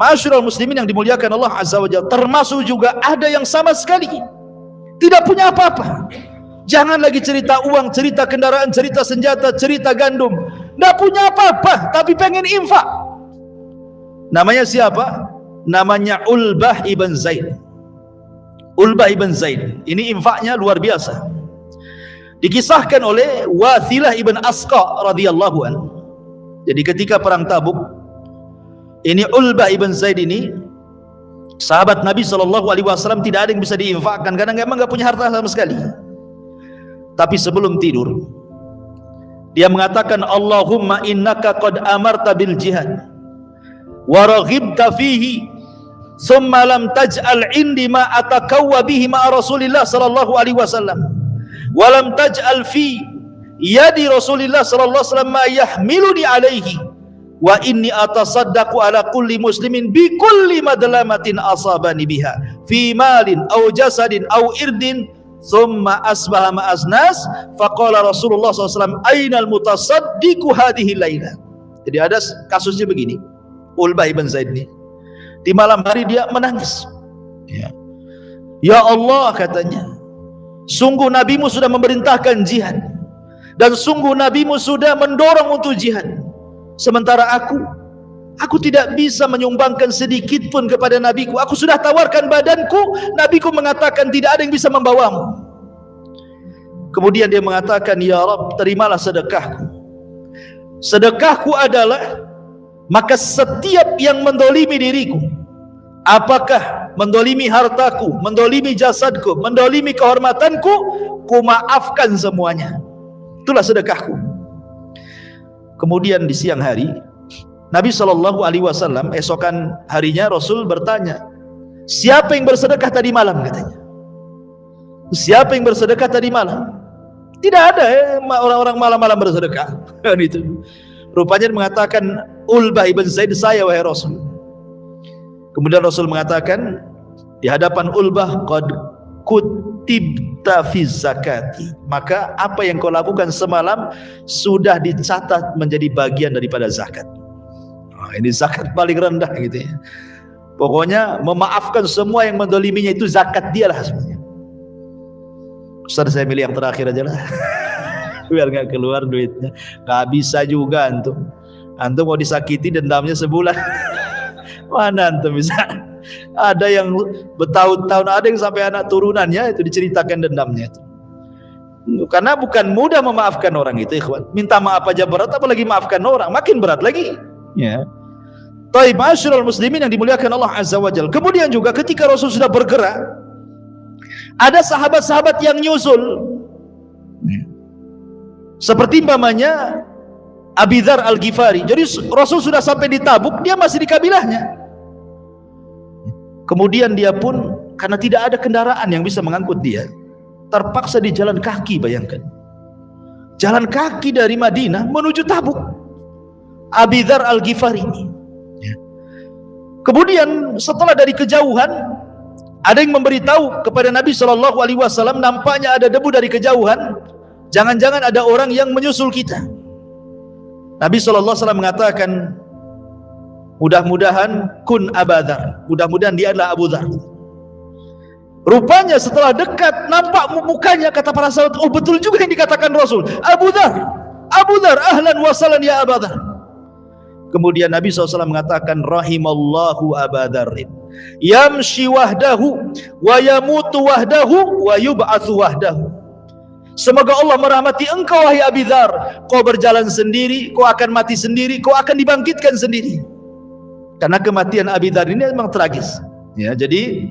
Ma'asyiral muslimin yang dimuliakan Allah Azza wa Jalla, termasuk juga ada yang sama sekali tidak punya apa-apa. Jangan lagi cerita uang, cerita kendaraan, cerita senjata, cerita gandum. Tidak punya apa-apa, tapi pengen infak. Namanya siapa? Namanya Ulbah ibn Zaid. Ulbah ibn Zaid ini infaknya luar biasa. Dikisahkan oleh Wathilah ibn Asqa radhiyallahu anhu. Jadi ketika perang Tabuk, ini Ulbah ibn Zaid ini sahabat Nabi SAW, tidak ada yang bisa diinfakkan karena memang enggak punya harta sama sekali. Tapi sebelum tidur dia mengatakan, Allahumma innaka qad amarta bil jihad wa raghibta fihi, summa lam taj'al indi ma atakawwa bihi ma Rasulillah sallallahu alaihi wasallam, wa lam taj'al fi yadi Rasulillah sallallahu alaihi wasallam ma yahmiluni alaihi, wa inni atasaddaqu ala kulli muslimin bi kulli madlamatin asabani biha fi malin aw jasadin aw irdin, thumma asbaha ma'aznas faqala Rasulullah SAW, ainal mutasaddiqu hadhihi layla. Jadi ada kasusnya begini, Ulbah ibn Zaid ini di malam hari dia menangis. Ya Allah, katanya, sungguh nabimu sudah memerintahkan jihad dan sungguh nabimu sudah mendorong untuk jihad, sementara aku Aku tidak bisa menyumbangkan sedikit pun kepada nabiku. Aku sudah tawarkan badanku, nabiku mengatakan tidak ada yang bisa membawamu. Kemudian dia mengatakan, ya Rabb, terimalah sedekahku. Sedekahku adalah, maka setiap yang mendolimi diriku, apakah mendolimi hartaku, mendolimi jasadku, mendolimi kehormatanku, ku maafkan semuanya. Itulah sedekahku. Kemudian di siang hari, Nabi SAW, esokan harinya Rasul bertanya, siapa yang bersedekah tadi malam, katanya. Siapa yang bersedekah tadi malam? Tidak ada orang-orang malam-malam bersedekah. Itu. Rupanya mengatakan, Ulbah ibn Zaid, saya wahai Rasul. Kemudian Rasul mengatakan di hadapan Ulbah, qad kutibta fi zakati, maka apa yang kau lakukan semalam sudah dicatat menjadi bagian daripada zakat. Ini zakat paling rendah gitu ya. Pokoknya memaafkan semua yang mendoliminya, itu zakat dia lah semuanya. Ustaz, saya milih yang terakhir aja lah. Biar gak keluar duitnya. Gak bisa juga antum. Antum mau disakiti dendamnya sebulan. Mana antum bisa? Ada yang bertahun-tahun, ada yang sampai anak turunannya itu diceritakan dendamnya itu. Karena bukan mudah memaafkan orang itu, ikhwan. Minta maaf aja berat, apalagi maafkan orang, makin berat lagi. Ya. Taib, ma'asyiral muslimin yang dimuliakan Allah Azza wa Jalla. Kemudian juga ketika Rasul sudah bergerak, ada sahabat-sahabat yang nyusul. Seperti umpamanya Abi Dzar Al-Ghifari. Jadi Rasul sudah sampai di Tabuk, dia masih di kabilahnya. Kemudian dia pun karena tidak ada kendaraan yang bisa mengangkut dia, terpaksa di jalan kaki, bayangkan. Jalan kaki dari Madinah menuju Tabuk. Abi Dzar Al-Ghifari ini. Kemudian setelah dari kejauhan ada yang memberitahu kepada Nabi SAW, nampaknya ada debu dari kejauhan, jangan-jangan ada orang yang menyusul kita. Nabi SAW mengatakan, mudah-mudahan kun Abu Dzar, mudah-mudahan dia adalah Abu Dzar. Rupanya setelah dekat nampak mukanya, kata para sahabat, oh betul juga yang dikatakan Rasul, Abu Dzar, Abu Dzar, ahlan wa sahlan ya Abu Dzar. Kemudian Nabi SAW mengatakan, rahimallahu Abu Dzarrin, yamshi wahdahu wa yamutu wahdahu wa yub'atsu wahdahu. Semoga Allah merahmati engkau wahai Abi Dzar, kau berjalan sendiri, kau akan mati sendiri, kau akan dibangkitkan sendiri. Karena kematian Abi Dzar ini memang tragis. Ya, jadi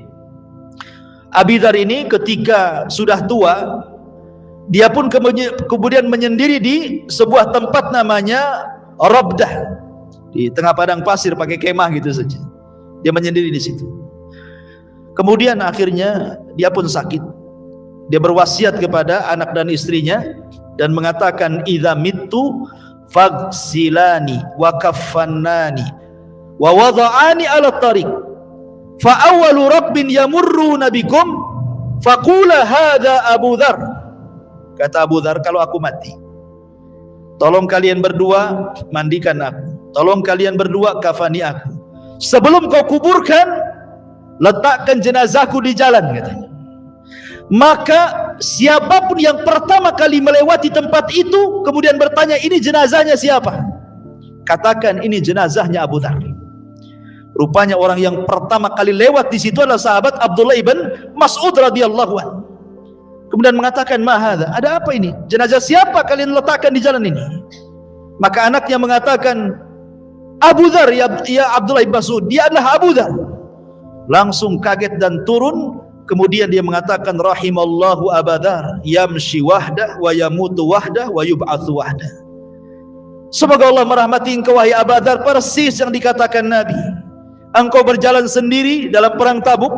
Abi Dzar ini ketika sudah tua, dia pun kemudian menyendiri di sebuah tempat namanya Rabdah, di tengah padang pasir, pakai kemah gitu saja. Dia menyendiri di situ. Kemudian akhirnya dia pun sakit. Dia berwasiat kepada anak dan istrinya dan mengatakan, idza mittu faghsilani wa kaffannani wa wada'ani ala tariq fa awwalu rabbin yamurruna bikum faqula hadza Abu Dzar. Kata Abu Dzar, kalau aku mati, tolong kalian berdua mandikan aku, tolong kalian berdua kafani aku. Sebelum kau kuburkan, letakkan jenazahku di jalan, katanya. Maka siapapun yang pertama kali melewati tempat itu kemudian bertanya, ini jenazahnya siapa? Katakan, ini jenazahnya Abu Dzar. Rupanya orang yang pertama kali lewat di situ adalah sahabat Abdullah ibn Mas'ud radhiyallahu anhu. Kemudian mengatakan, ma hadza? Ada apa ini? Jenazah siapa kalian letakkan di jalan ini? Maka anaknya mengatakan, Abu Dzar ya Abdullah ibn Mas'ud, dia adalah Abu Dzar. Langsung kaget dan turun. Kemudian dia mengatakan, rahimallahu Abu Dzar, yamshi wahdah wa yamutu wahdah wa yub'atsu wahdah. Semoga Allah merahmati engkau wahai Abu Dzar, persis yang dikatakan Nabi. Engkau berjalan sendiri dalam perang Tabuk,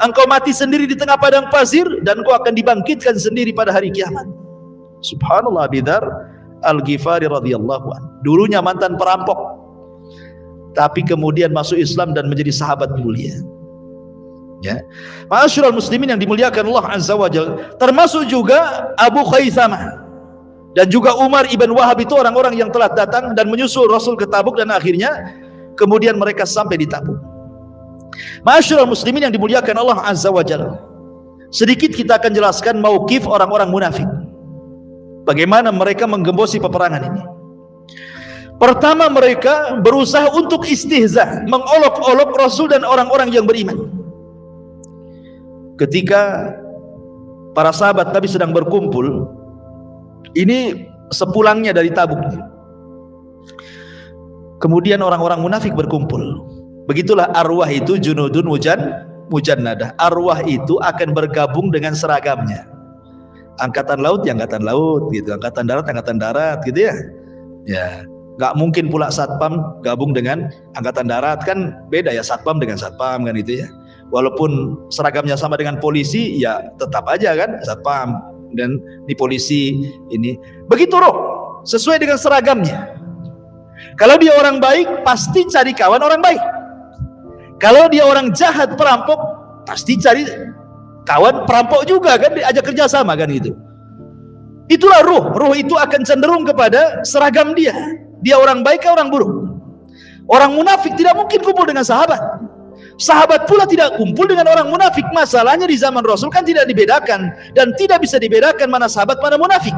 engkau mati sendiri di tengah padang pasir, dan engkau akan dibangkitkan sendiri pada hari kiamat. Subhanallah. Abi Dzar Al-Ghifari radhiyallahu anhu, dulunya mantan perampok, tapi kemudian masuk Islam dan menjadi sahabat mulia. Ya, ma'asyiral muslimin yang dimuliakan Allah Azza wa Jalla, termasuk juga Abu Khaythamah dan juga Umar ibn Wahab, itu orang-orang yang telah datang dan menyusul Rasul ke Tabuk, dan akhirnya kemudian mereka sampai di Tabuk. Ma'asyiral muslimin yang dimuliakan Allah Azza wa Jalla, sedikit kita akan jelaskan mauqif orang-orang munafik, bagaimana mereka menggembosi peperangan ini. Pertama, mereka berusaha untuk istihza, mengolok-olok Rasul dan orang-orang yang beriman. Ketika para sahabat Nabi sedang berkumpul, ini sepulangnya dari Tabuk, kemudian orang-orang munafik berkumpul. Begitulah arwah itu junudun mujannadah. Arwah itu akan bergabung dengan seragamnya. Angkatan laut ya angkatan laut gitu, angkatan darat gitu ya. Ya, nggak mungkin pula satpam gabung dengan angkatan darat, kan beda ya satpam dengan satpam kan itu ya. Walaupun seragamnya sama dengan polisi, ya tetap aja kan satpam dan di polisi ini. Begitu roh, sesuai dengan seragamnya. Kalau dia orang baik, pasti cari kawan orang baik. Kalau dia orang jahat, perampok, pasti cari kawan perampok juga kan, diajak kerja sama kan itu. Itulah ruh. Ruh itu akan cenderung kepada seragam dia. Dia orang baik atau orang buruk. Orang munafik tidak mungkin kumpul dengan sahabat. Sahabat pula tidak kumpul dengan orang munafik. Masalahnya di zaman Rasul kan tidak dibedakan, dan tidak bisa dibedakan mana sahabat mana munafik.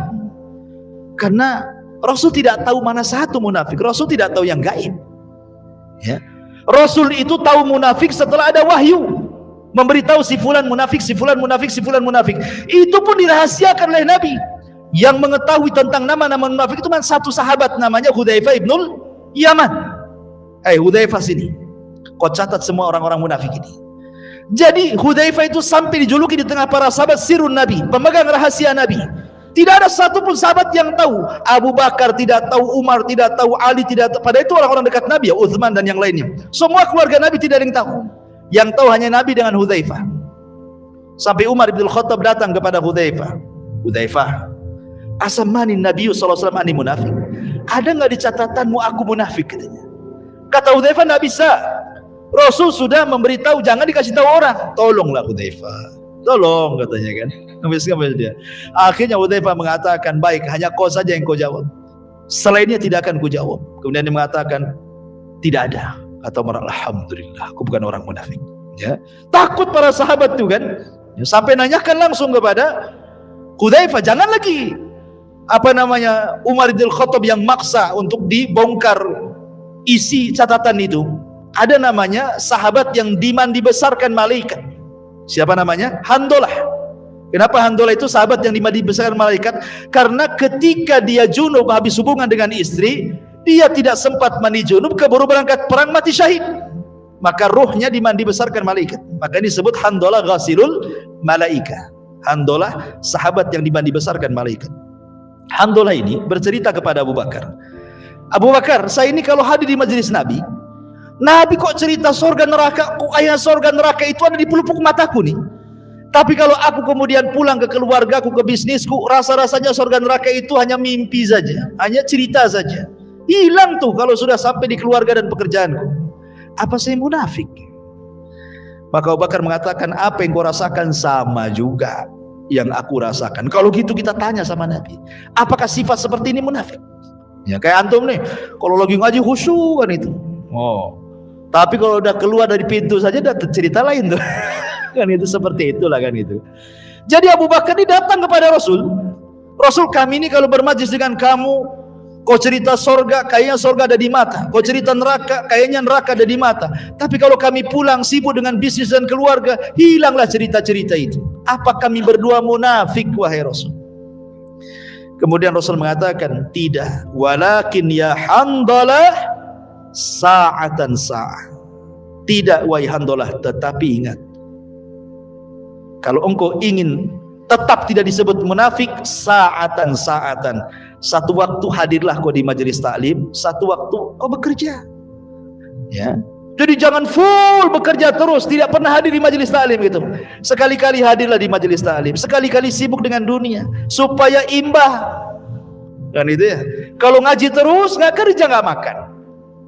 Karena Rasul tidak tahu mana satu munafik. Rasul tidak tahu yang gaib. Ya. Rasul itu tahu munafik setelah ada wahyu, memberitahu si fulan munafik, si fulan munafik, si fulan munafik. Itu pun dirahasiakan oleh Nabi. Yang mengetahui tentang nama-nama munafik itu cuma satu sahabat, namanya Hudzaifah ibnul Yaman. Hudzaifah sini, kau catat semua orang-orang munafik ini. Jadi Hudzaifah itu sampai dijuluki di tengah para sahabat sirun Nabi, pemegang rahasia Nabi. Tidak ada satupun sahabat yang tahu. Abu Bakar tidak tahu, Umar tidak tahu, Ali tidak tahu. Pada itu orang-orang dekat Nabi ya, Utsman dan yang lainnya. Semua keluarga Nabi tidak ada yang tahu. Yang tahu hanya Nabi dengan Hudzaifah. Sampai Umar bin Khattab datang kepada Hudzaifah. Hudzaifah, asamani Nabi sallallahu alaihi wasallam ani munafik. Ada enggak di catatanmu aku munafik katanya. Kata Hudzaifah, enggak bisa. Rasul sudah memberitahu jangan dikasih tahu orang. Tolonglah Hudzaifah. Tolong katanya kan. Habis dia. Akhirnya Hudzaifah mengatakan, baik, hanya kau saja yang kau jawab. Selainnya tidak akan ku jawab. Kemudian dia mengatakan, tidak ada. Kata Umar, alhamdulillah, aku bukan orang munafik. Ya. Takut para sahabat itu kan. Ya, sampai nanyakan langsung kepada Hudzaifah, jangan lagi Umar bin Khattab yang maksa untuk dibongkar isi catatan itu. Ada namanya sahabat yang dibesarkan malaikat. Siapa namanya? Handolah. Kenapa Handolah itu sahabat yang dibesarkan malaikat? Karena ketika dia junub habis hubungan dengan istri, dia tidak sempat mandi junub, keburu berangkat perang, mati syahid. Maka ruhnya dibesarkan malaikat. Maka ini disebut Handolah ghasilul malaika. Handolah sahabat yang dibesarkan malaikat. Handolah ini bercerita kepada Abu Bakar. Abu Bakar, saya ini kalau hadir di majelis Nabi, Nabi kok cerita surga neraka, kok ayat surga neraka itu ada di pelupuk mataku nih. Tapi kalau aku kemudian pulang ke keluargaku, ke bisnisku, rasa-rasanya surga neraka itu hanya mimpi saja, hanya cerita saja. Hilang tuh kalau sudah sampai di keluarga dan pekerjaanku. Apa saya munafik? Maka Abu Bakar mengatakan, apa yang kau rasakan sama juga yang aku rasakan. Kalau gitu kita tanya sama Nabi, apakah sifat seperti ini munafik? Ya kayak antum nih, kalau lagi ngaji khusyuk kan itu. Oh. Tapi kalau udah keluar dari pintu saja udah cerita lain tuh. Kan itu seperti itulah kan itu. Jadi Abu Bakar ini datang kepada Rasul. Rasul, kami ini kalau bermajlis dengan kamu, kau cerita sorga, kayaknya sorga ada di mata. Kau cerita neraka, kayaknya neraka ada di mata. Tapi kalau kami pulang sibuk dengan bisnis dan keluarga, hilanglah cerita-cerita itu. Apa kami berdua munafik wahai Rasul? Kemudian Rasul mengatakan, tidak. Walakin ya Handalah sa'atan sa'ah. Tidak wahai Handalah, tetapi ingat, kalau engkau ingin tetap tidak disebut munafik, sa'atan sa'atan, satu waktu hadirlah kau di majelis taklim, satu waktu kau bekerja. Ya. Jadi jangan full bekerja terus, tidak pernah hadir di majelis taklim gitu. Sekali-kali hadirlah di majelis taklim, sekali-kali sibuk dengan dunia supaya imbah. Kan itu ya. Kalau ngaji terus nggak kerja nggak makan.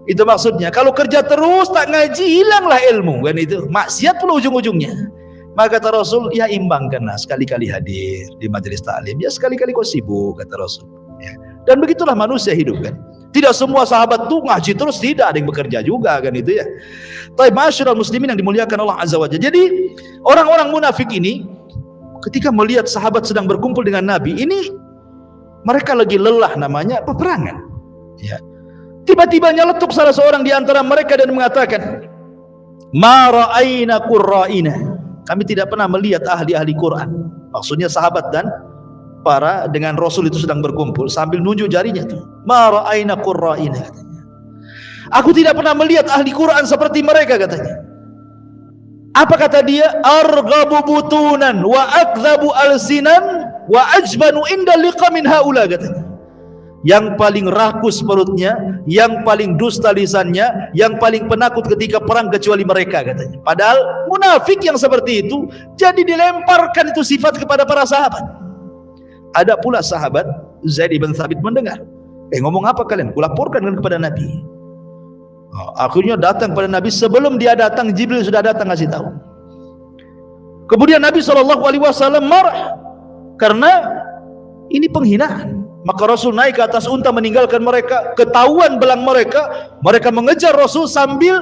Itu maksudnya. Kalau kerja terus tak ngaji, hilanglah ilmu, kan itu. Maksiat pula ujung-ujungnya. Maka kata Rasul, ya imbangkanlah, sekali-kali hadir di majelis taklim, ya sekali-kali kau sibuk, kata Rasul. Ya. Dan begitulah manusia hidup kan. Tidak semua sahabat tuh ngaji terus, tidak, ada yang bekerja juga kan itu ya. Tapi masyarakat muslimin yang dimuliakan Allah Azza wa Jalla. Jadi orang-orang munafik ini ketika melihat sahabat sedang berkumpul dengan Nabi, ini mereka lagi lelah, namanya peperangan. Ya. Tiba-tiba nyeletuk salah seorang di antara mereka dan mengatakan, "Ma ra'aina qurra'ina." Kami tidak pernah melihat ahli-ahli Quran. Maksudnya sahabat dan para dengan Rasul itu sedang berkumpul sambil nunjuk jarinya tuh. "Ma ra'aina qurra'ina," katanya. Aku tidak pernah melihat ahli Quran seperti mereka, katanya. Apa kata dia? "Arghabu butunan wa akdzabu alsinan wa ajbanu inda liqa min haula," katanya. Yang paling rakus perutnya, yang paling dusta lisannya, yang paling penakut ketika perang kecuali mereka, katanya. Padahal munafik yang seperti itu jadi dilemparkan itu sifat kepada para sahabat. Ada pula sahabat Zaid bin Thabit mendengar, ngomong apa kalian? Kulaporkan kepada Nabi. Akhirnya datang pada Nabi. Sebelum dia datang, Jibril sudah datang ngasih tahu. Kemudian Nabi SAW marah karena ini penghinaan. Maka Rasul naik ke atas unta meninggalkan mereka. Ketahuan belang mereka. Mereka mengejar Rasul sambil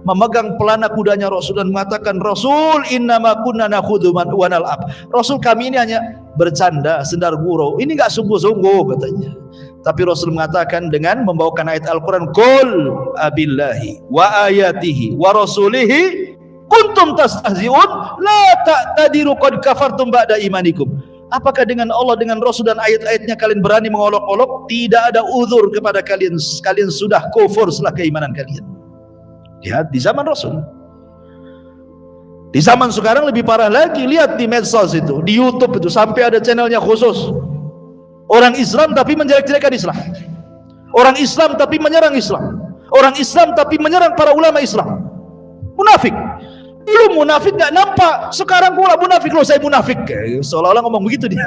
memegang pelana kudanya Rasul dan mengatakan, "Rasul, innama kunna nakhudhu wa nal'ab." Rasul, kami ini hanya bercanda, sendar gurau. Ini enggak sungguh-sungguh, katanya. Tapi Rasul mengatakan dengan membawakan ayat Al-Quran, "Qul abillahi wa ayatihi wa rasulihi kuntum tastahzi'un la ta'tadiru qad kafartum ba'da imanikum." Apakah dengan Allah, dengan Rasul dan ayat-ayatnya kalian berani mengolok-olok? Tidak ada uzur kepada kalian. Kalian sudah kufur setelah keimanan kalian. Lihat di zaman Rasul. Di zaman sekarang lebih parah lagi. Lihat di medsos itu, di YouTube itu sampai ada channelnya khusus. Orang Islam tapi menjelek-jelekan Islam. Orang Islam tapi menyerang Islam. Orang Islam tapi menyerang para ulama Islam. Munafik. Dulu munafik nggak nampak, sekarang pula munafik. Loh, saya munafik, seolah-olah ngomong begitu dia.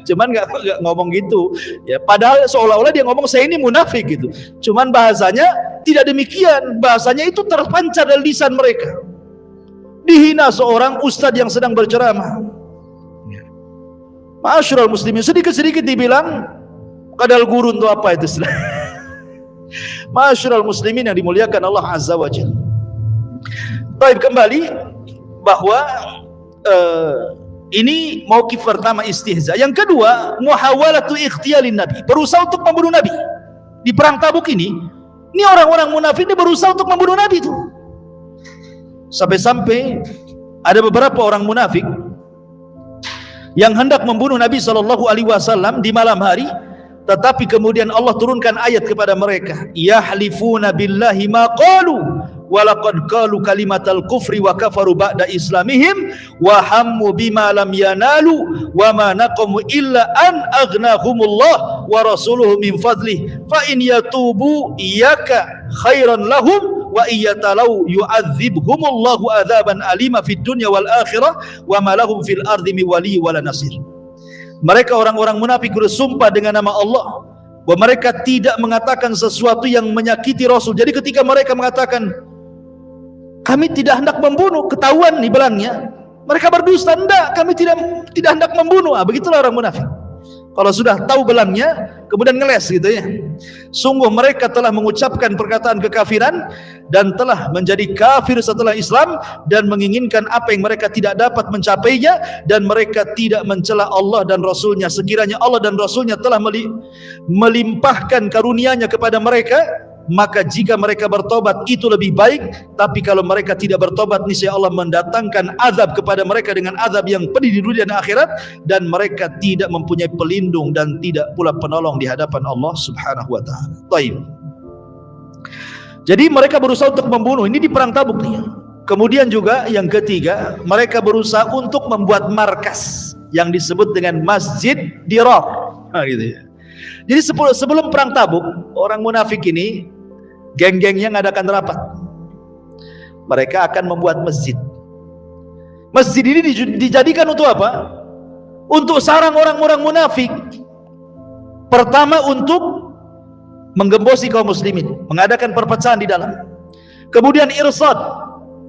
Cuman nggak ngomong gitu ya, padahal seolah-olah dia ngomong saya ini munafik gitu. Cuman bahasanya tidak demikian. Bahasanya itu terpancar dari lisan mereka. Dihina seorang ustadz yang sedang berceramah. Ma'asyiral muslimin, sedikit-sedikit dibilang kadal gurun itu apa itu? Ma'asyiral muslimin yang dimuliakan Allah Azza wa Jalla. Baik, kembali bahwa ini mauqif pertama istihza. Yang kedua, muhawalatu ikhtiyalin Nabi, berusaha untuk membunuh Nabi. Di perang Tabuk ini orang-orang munafik ini berusaha untuk membunuh Nabi itu. Sampai-sampai ada beberapa orang munafik yang hendak membunuh Nabi SAW di malam hari, tetapi kemudian Allah turunkan ayat kepada mereka, yahlifuna billahi ma qalu walaqad qalu kalimatal kufri wa kafaru ba'da islamihim wa hammu bima lam yanalu wa ma naqamu illa an aghnahumullah wa rasuluhu min fadlih fa in yatubu iyyaka khairan lahum wa iyatalau yu'adzibhumullahu adzaban alima fid dunya wal akhirah wa ma lahum fil ardi min wali wala nasir. Mereka orang-orang munafik bersumpah dengan nama Allah bahwa mereka tidak mengatakan sesuatu yang menyakiti Rasul. Jadi ketika mereka mengatakan kami tidak hendak membunuh, ketahuan nih belangnya, mereka berdusta. Enggak, kami tidak hendak membunuh. Begitulah orang munafik. Kalau sudah tahu belangnya, kemudian ngeles gitu ya. Sungguh mereka telah mengucapkan perkataan kekafiran dan telah menjadi kafir setelah Islam dan menginginkan apa yang mereka tidak dapat mencapainya, dan mereka tidak mencela Allah dan Rasulnya. Sekiranya Allah dan Rasulnya telah melimpahkan karunia-Nya kepada mereka, maka jika mereka bertobat itu lebih baik. Tapi kalau mereka tidak bertobat, niscaya Allah mendatangkan azab kepada mereka dengan azab yang pedih di dunia dan akhirat, dan mereka tidak mempunyai pelindung dan tidak pula penolong di hadapan Allah Subhanahu wa taala. Baik. Jadi mereka berusaha untuk membunuh, ini di perang Tabuk nih. Kemudian juga yang ketiga, mereka berusaha untuk membuat markas yang disebut dengan Masjid Dirar. Gitu ya. Jadi sebelum perang Tabuk, orang munafik ini geng-gengnya ngadakan rapat. Mereka akan membuat masjid. Masjid ini dijadikan untuk apa? Untuk sarang orang-orang munafik. Pertama, untuk menggembosi kaum muslimin, mengadakan perpecahan di dalam. Kemudian irsad,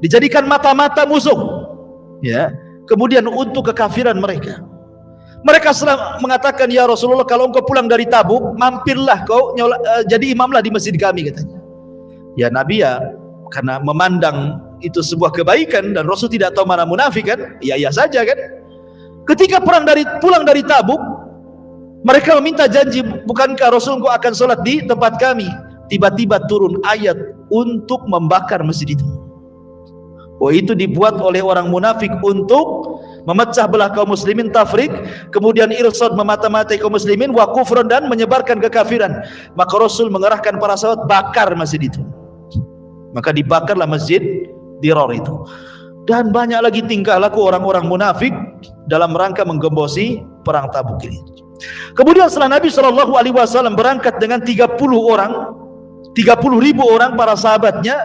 dijadikan mata-mata musuh. Ya. Kemudian untuk kekafiran mereka. Mereka mengatakan, ya Rasulullah, kalau engkau pulang dari Tabuk, mampirlah kau jadi imamlah di masjid kami, katanya. Ya Nabi ya, karena memandang itu sebuah kebaikan dan Rasul tidak tahu mana munafik kan, ya saja kan. Ketika pulang dari Tabuk, mereka meminta janji, bukankah Rasul engkau akan sholat di tempat kami? tiba-tiba turun ayat untuk membakar masjid itu. Oh, itu dibuat oleh orang munafik untuk memecah belah kaum muslimin, tafrik, kemudian irsad, memata-matai kaum muslimin, wa kufran, dan menyebarkan kekafiran. Maka Rasul mengerahkan para sahabat bakar masjid itu. Maka dibakarlah masjid Dirar itu. Dan banyak lagi tingkah laku orang-orang munafik dalam rangka menggembosi perang Tabuk ini. Kemudian setelah Nabi SAW berangkat dengan 30 ribu orang para sahabatnya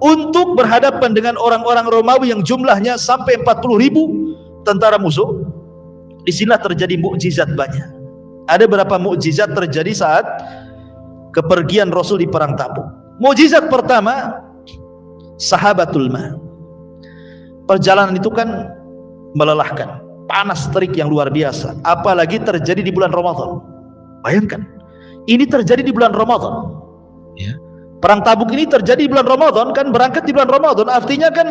untuk berhadapan dengan orang-orang Romawi yang jumlahnya sampai 40 ribu tentara musuh. Disinilah terjadi mukjizat banyak. Ada berapa mukjizat terjadi saat kepergian Rasul di perang Tabuk. Mukjizat pertama, sahabatul ma. Perjalanan itu kan melelahkan, panas terik yang luar biasa, apalagi terjadi di bulan Ramadan. Bayangkan, ini terjadi di bulan Ramadan ya. Perang Tabuk ini terjadi di bulan Ramadan, kan berangkat di bulan Ramadan, artinya kan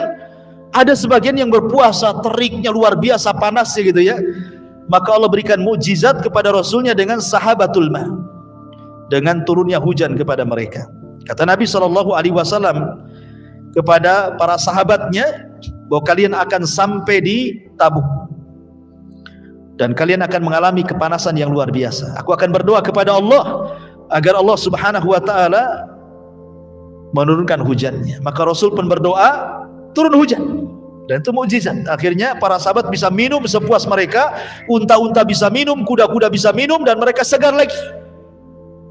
ada sebagian yang berpuasa, teriknya luar biasa, panasnya gitu ya. Maka Allah berikan mukjizat kepada Rasulnya dengan sahabatul ma, dengan turunnya hujan kepada mereka. Kata Nabi SAW kepada para sahabatnya bahwa kalian akan sampai di Tabuk dan kalian akan mengalami kepanasan yang luar biasa. Aku akan berdoa kepada Allah agar Allah Subhanahu wa taala menurunkan hujannya. Maka Rasul pun berdoa, turun hujan. Dan itu mukjizat. Akhirnya para sahabat bisa minum sepuas mereka, unta-unta bisa minum, kuda-kuda bisa minum, dan mereka segar lagi.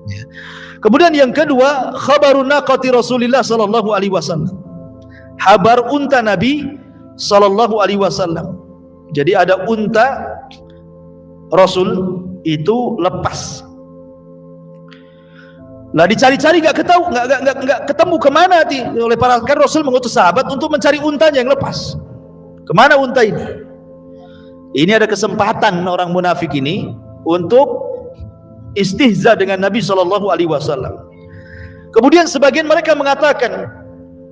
Ya. Kemudian yang kedua, khabarun naqati Rasulillah sallallahu alaihi wasallam. Habar unta Nabi sallallahu alaihi wasallam. Jadi ada unta Rasul itu lepas. Lah dicari-cari nggak ketemu kemana oleh para, kan Rasul mengutus sahabat untuk mencari untanya yang lepas. Kemana unta ini? Ini ada kesempatan orang munafik ini untuk istihza dengan Nabi Shallallahu Alaihi Wasallam. Kemudian sebagian mereka mengatakan,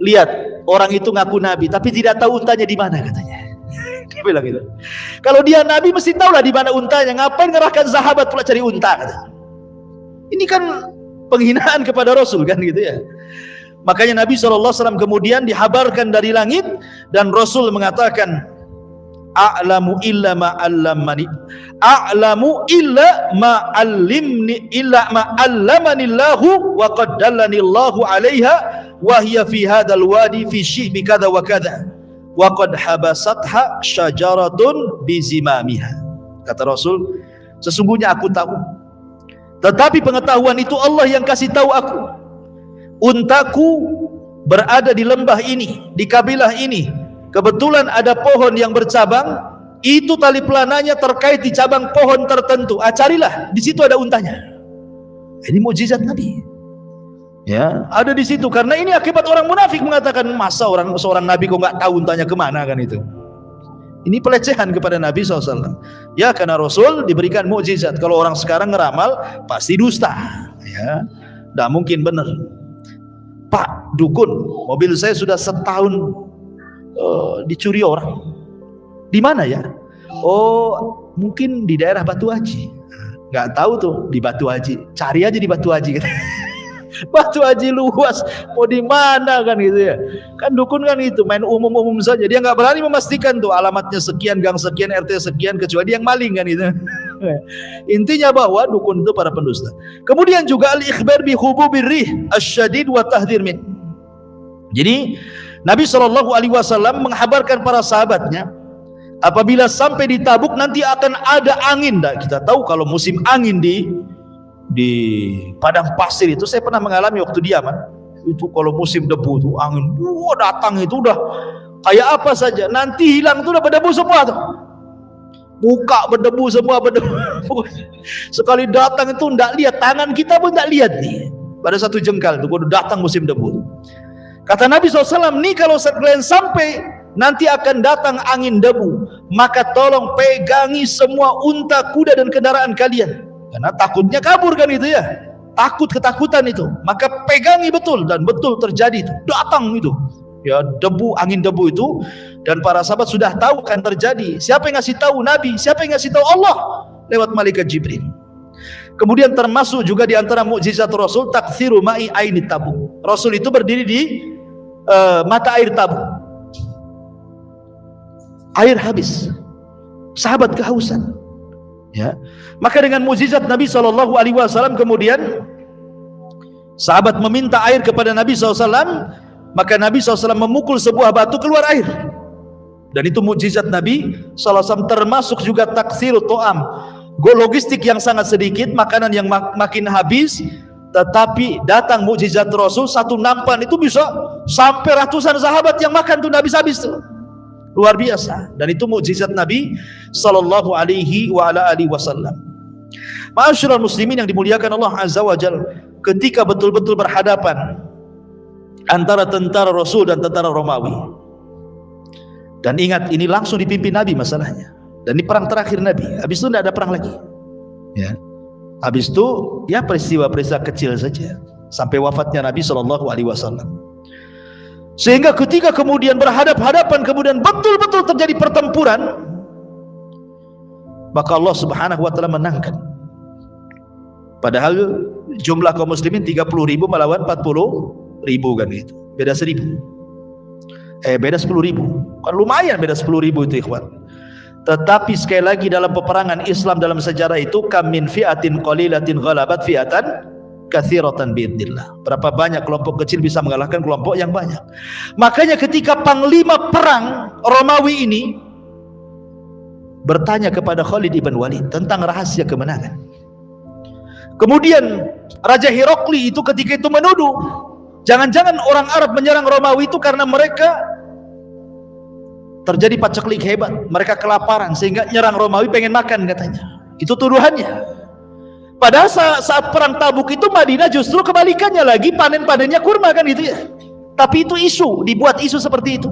lihat orang itu ngaku Nabi tapi tidak tahu untanya di mana katanya. Dia bilang gitu. Kalau dia Nabi mesti tahulah di mana untanya. Ngapain ngerahkan sahabat pula cari unta? Kata. Ini kan penghinaan kepada Rasul kan gitu ya. Makanya Nabi SAW kemudian dihabarkan dari langit dan Rasul mengatakan, a'lamu illa ma'allamani, a'lamu illa ma'allimni illa ma'allamanillahu wa qaddallanillahu alaiha wa hiya fi hadzal wadi fi syi'bi kadza wa kadza wa qad habasatha syajaratun bizimamiha. Kata Rasul, sesungguhnya aku tahu, tetapi pengetahuan itu Allah yang kasih tahu aku. Untaku berada di lembah ini, di kabilah ini. Kebetulan ada pohon yang bercabang, itu tali pelananya terkait di cabang pohon tertentu. Carilah, di situ ada untanya. Ini mukjizat Nabi. Ya, ada di situ. Karena ini akibat orang munafik mengatakan, masa seorang Nabi kok nggak tahu untanya kemana kan itu. Ini pelecehan kepada Nabi SAW. Ya, karena Rasul diberikan mukjizat. Kalau orang sekarang ngeramal, pasti dusta. Ya, nggak mungkin benar. Pak dukun, mobil saya sudah setahun dicuri orang. Di mana ya? Oh, mungkin di daerah Batu Haji. Nggak tahu tuh di Batu Haji. Cari aja di Batu Haji. Batu Haji luas, mau di mana kan gitu ya? Kan dukun kan itu main umum-umum saja. Dia nggak berani memastikan tuh alamatnya sekian, gang sekian, RT sekian, kecuali yang maling kan itu. Intinya bahwa dukun itu para pendusta. Kemudian juga al-ikhbar bi hububir rih asyadid wa tahdhir min. Jadi Nabi SAW menghabarkan para sahabatnya, apabila sampai di Tabuk nanti akan ada angin. Kita tahu kalau musim angin di padang pasir itu, saya pernah mengalami waktu di Yaman. Itu kalau musim debu itu angin datang itu udah kayak apa saja, nanti hilang itu udah berdebu semua tuh. Muka berdebu semua, berdebu. Sekali datang itu enggak lihat, tangan kita pun enggak lihat nih. Pada satu jengkal itu udah datang musim debu. Kata Nabi SAW, nih kalau kalian sampai nanti akan datang angin debu, maka tolong pegangi semua unta, kuda dan kendaraan kalian. Karena takutnya kabur kan itu ya. Takut, ketakutan itu. Maka pegangi betul, dan betul terjadi itu. Datang itu. Ya, debu, angin debu itu, dan para sahabat sudah tahu kan terjadi. Siapa yang ngasih tahu? Nabi. Siapa yang ngasih tahu? Allah lewat malaikat Jibril. Kemudian termasuk juga di antara mukjizat Rasul takthiru ma'i aini Tabuk. Rasul itu berdiri di mata air Tabuk. Air habis. Sahabat kehausan. Ya. Maka dengan mukjizat Nabi SAW kemudian sahabat meminta air kepada Nabi SAW, maka Nabi SAW memukul sebuah batu keluar air. Dan itu mukjizat Nabi SAW, termasuk juga taksiru to'am, logistik yang sangat sedikit, makanan yang makin habis, tetapi datang mukjizat Rasul, satu nampan itu bisa sampai ratusan sahabat yang makan tuh habis-habis tuh. Luar biasa. Dan itu mukjizat Nabi sallallahu alaihi wa ala alihi wasallam. Ma'asyiral muslimin yang dimuliakan Allah Azza wa Jalla, ketika betul-betul berhadapan antara tentara Rasul dan tentara Romawi. Dan ingat, ini langsung dipimpin Nabi masalahnya. Dan ini perang terakhir Nabi. Habis itu tidak ada perang lagi. Ya. Habis itu ya peristiwa-peristiwa kecil saja sampai wafatnya Nabi sallallahu alaihi wasallam. Sehingga ketika kemudian berhadap-hadapan, kemudian betul-betul terjadi pertempuran, maka Allah Subhanahu wa taala menangkan. Padahal jumlah kaum muslimin 30.000 melawan 40.000 kan gitu. Beda 1.000. Beda 10.000. Kan lumayan beda 10.000 itu ikhwan. Tetapi sekali lagi dalam peperangan Islam dalam sejarah itu, kam min fi'atin qalilatin ghalabat fi'atan katsiratan biidznillah. Berapa banyak kelompok kecil bisa mengalahkan kelompok yang banyak. Makanya ketika panglima perang Romawi ini bertanya kepada Khalid ibn Walid tentang rahasia kemenangan. Kemudian Raja Herakli itu ketika itu menuduh, jangan-jangan orang Arab menyerang Romawi itu karena mereka terjadi paceklik hebat, mereka kelaparan sehingga nyerang Romawi pengen makan katanya. Itu tuduhannya. Padahal saat perang Tabuk itu Madinah justru kebalikannya lagi, panen-panennya kurma kan gitu ya. Tapi itu isu, dibuat isu seperti itu.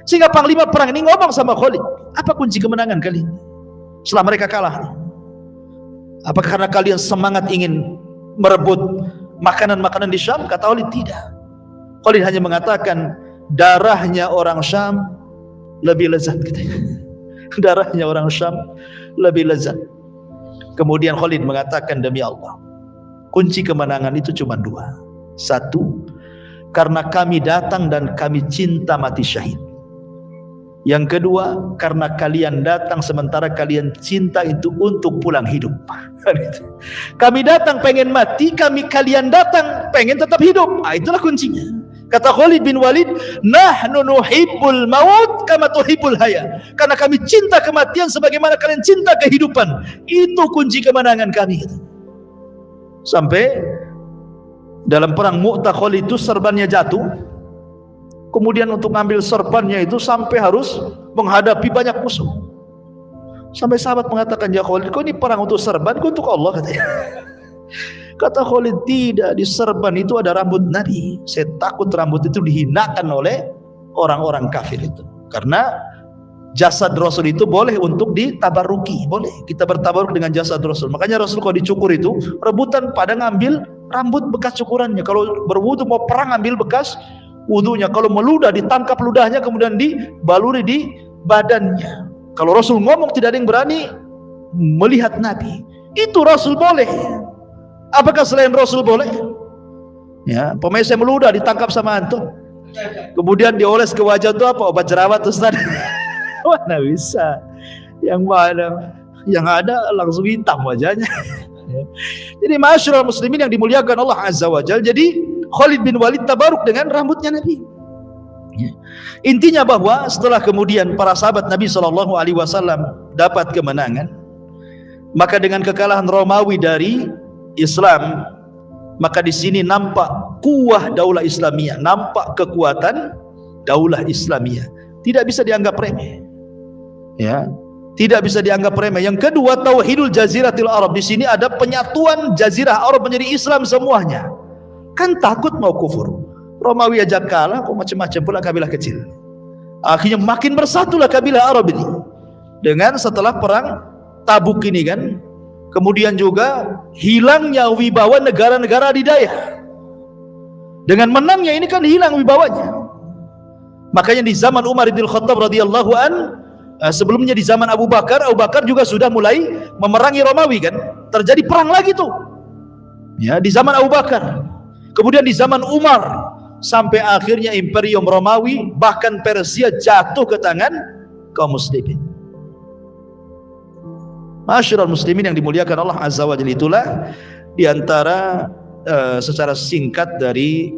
Sehingga panglima perang ini ngomong sama Khalid, apa kunci kemenangan kalian setelah mereka kalah? Apakah karena kalian semangat ingin merebut makanan-makanan di Syam? Kata Khalid, tidak. Khalid hanya mengatakan darahnya orang Syam lebih lezat katanya. Darahnya orang Syam lebih lezat. Kemudian Khalid mengatakan, demi Allah, kunci kemenangan itu cuma dua. Satu, karena kami datang dan kami cinta mati syahid. Yang kedua, karena kalian datang sementara kalian cinta itu untuk pulang hidup. Kami datang pengen mati, kalian datang pengen tetap hidup. Itulah kuncinya. Kata Khalid bin Walid, nahnu nuhibbul maut kama tuhibbul haya. Karena kami cinta kematian sebagaimana kalian cinta kehidupan. Itu kunci kemenangan kami. Sampai dalam perang Mu'tah, Khalid itu serbannya jatuh. Kemudian untuk ngambil serbannya itu sampai harus menghadapi banyak musuh. Sampai sahabat mengatakan, ya Khalid, kok ini perang untuk serban, kok untuk Allah katanya. Kata Khalid, tidak, di serban itu ada rambut Nabi. Saya takut rambut itu dihinakan oleh orang-orang kafir itu. Karena jasad Rasul itu boleh untuk ditabaruki, boleh kita bertabaruk dengan jasad Rasul. Makanya Rasul kalau dicukur itu rebutan pada ngambil rambut bekas cukurannya. Kalau berwudu mau perang ambil bekas wudunya. Kalau meludah ditangkap ludahnya kemudian dibaluri di badannya. Kalau Rasul ngomong tidak ada yang berani melihat Nabi. Itu Rasul boleh. Apakah selain Rasul boleh? Ya, pemisah meludah ditangkap sama antum. Kemudian dioles ke wajah itu apa? Obat jerawat Ustaz. Mana bisa? Yang ada langsung hitam wajahnya. Jadi ma'asyiral muslimin yang dimuliakan Allah Azza wa Jalla. Jadi Khalid bin Walid tabaruk dengan rambutnya Nabi. Intinya bahwa setelah kemudian para sahabat Nabi sallallahu alaihi wasallam dapat kemenangan, maka dengan kekalahan Romawi dari Islam, maka di sini nampak kuwah daulah Islamiyah, nampak kekuatan daulah Islamiyah. Tidak bisa dianggap remeh. Ya, tidak bisa dianggap remeh. Yang kedua, tauhidul jaziratil Arab. Di sini ada penyatuan jazirah Arab menjadi Islam semuanya. Kan takut mau kufur. Romawi aja kalah, kok macam-macam pula kabilah kecil. Akhirnya makin bersatulah kabilah Arab ini. Dengan setelah perang Tabuk ini kan, kemudian juga hilangnya wibawa negara-negara adidaya. Dengan menangnya ini kan hilang wibawanya. Makanya di zaman Umar bin Khattab radhiyallahu an, sebelumnya di zaman Abu Bakar juga sudah mulai memerangi Romawi kan, terjadi perang lagi tuh ya di zaman Abu Bakar, kemudian di zaman Umar, sampai akhirnya Imperium Romawi bahkan Persia jatuh ke tangan kaum muslimin. Masyarul muslimin yang dimuliakan Allah Azza wa Jalla, itulah diantara secara singkat dari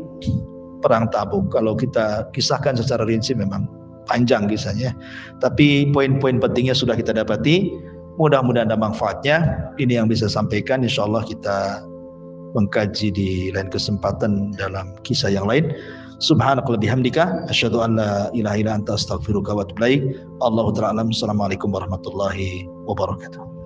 perang Tabuk. Kalau kita kisahkan secara rinci memang panjang kisahnya, tapi poin-poin pentingnya sudah kita dapati. Mudah-mudahan ada manfaatnya. Ini yang bisa sampaikan, insyaallah kita mengkaji di lain kesempatan dalam kisah yang lain. Subhanakallahumma bihamdika asyhadu an la ilaha illa anta astaghfiruka wa atubu ilaik. Allahu ta'ala alam. Assalamualaikum warahmatullahi wabarakatuh.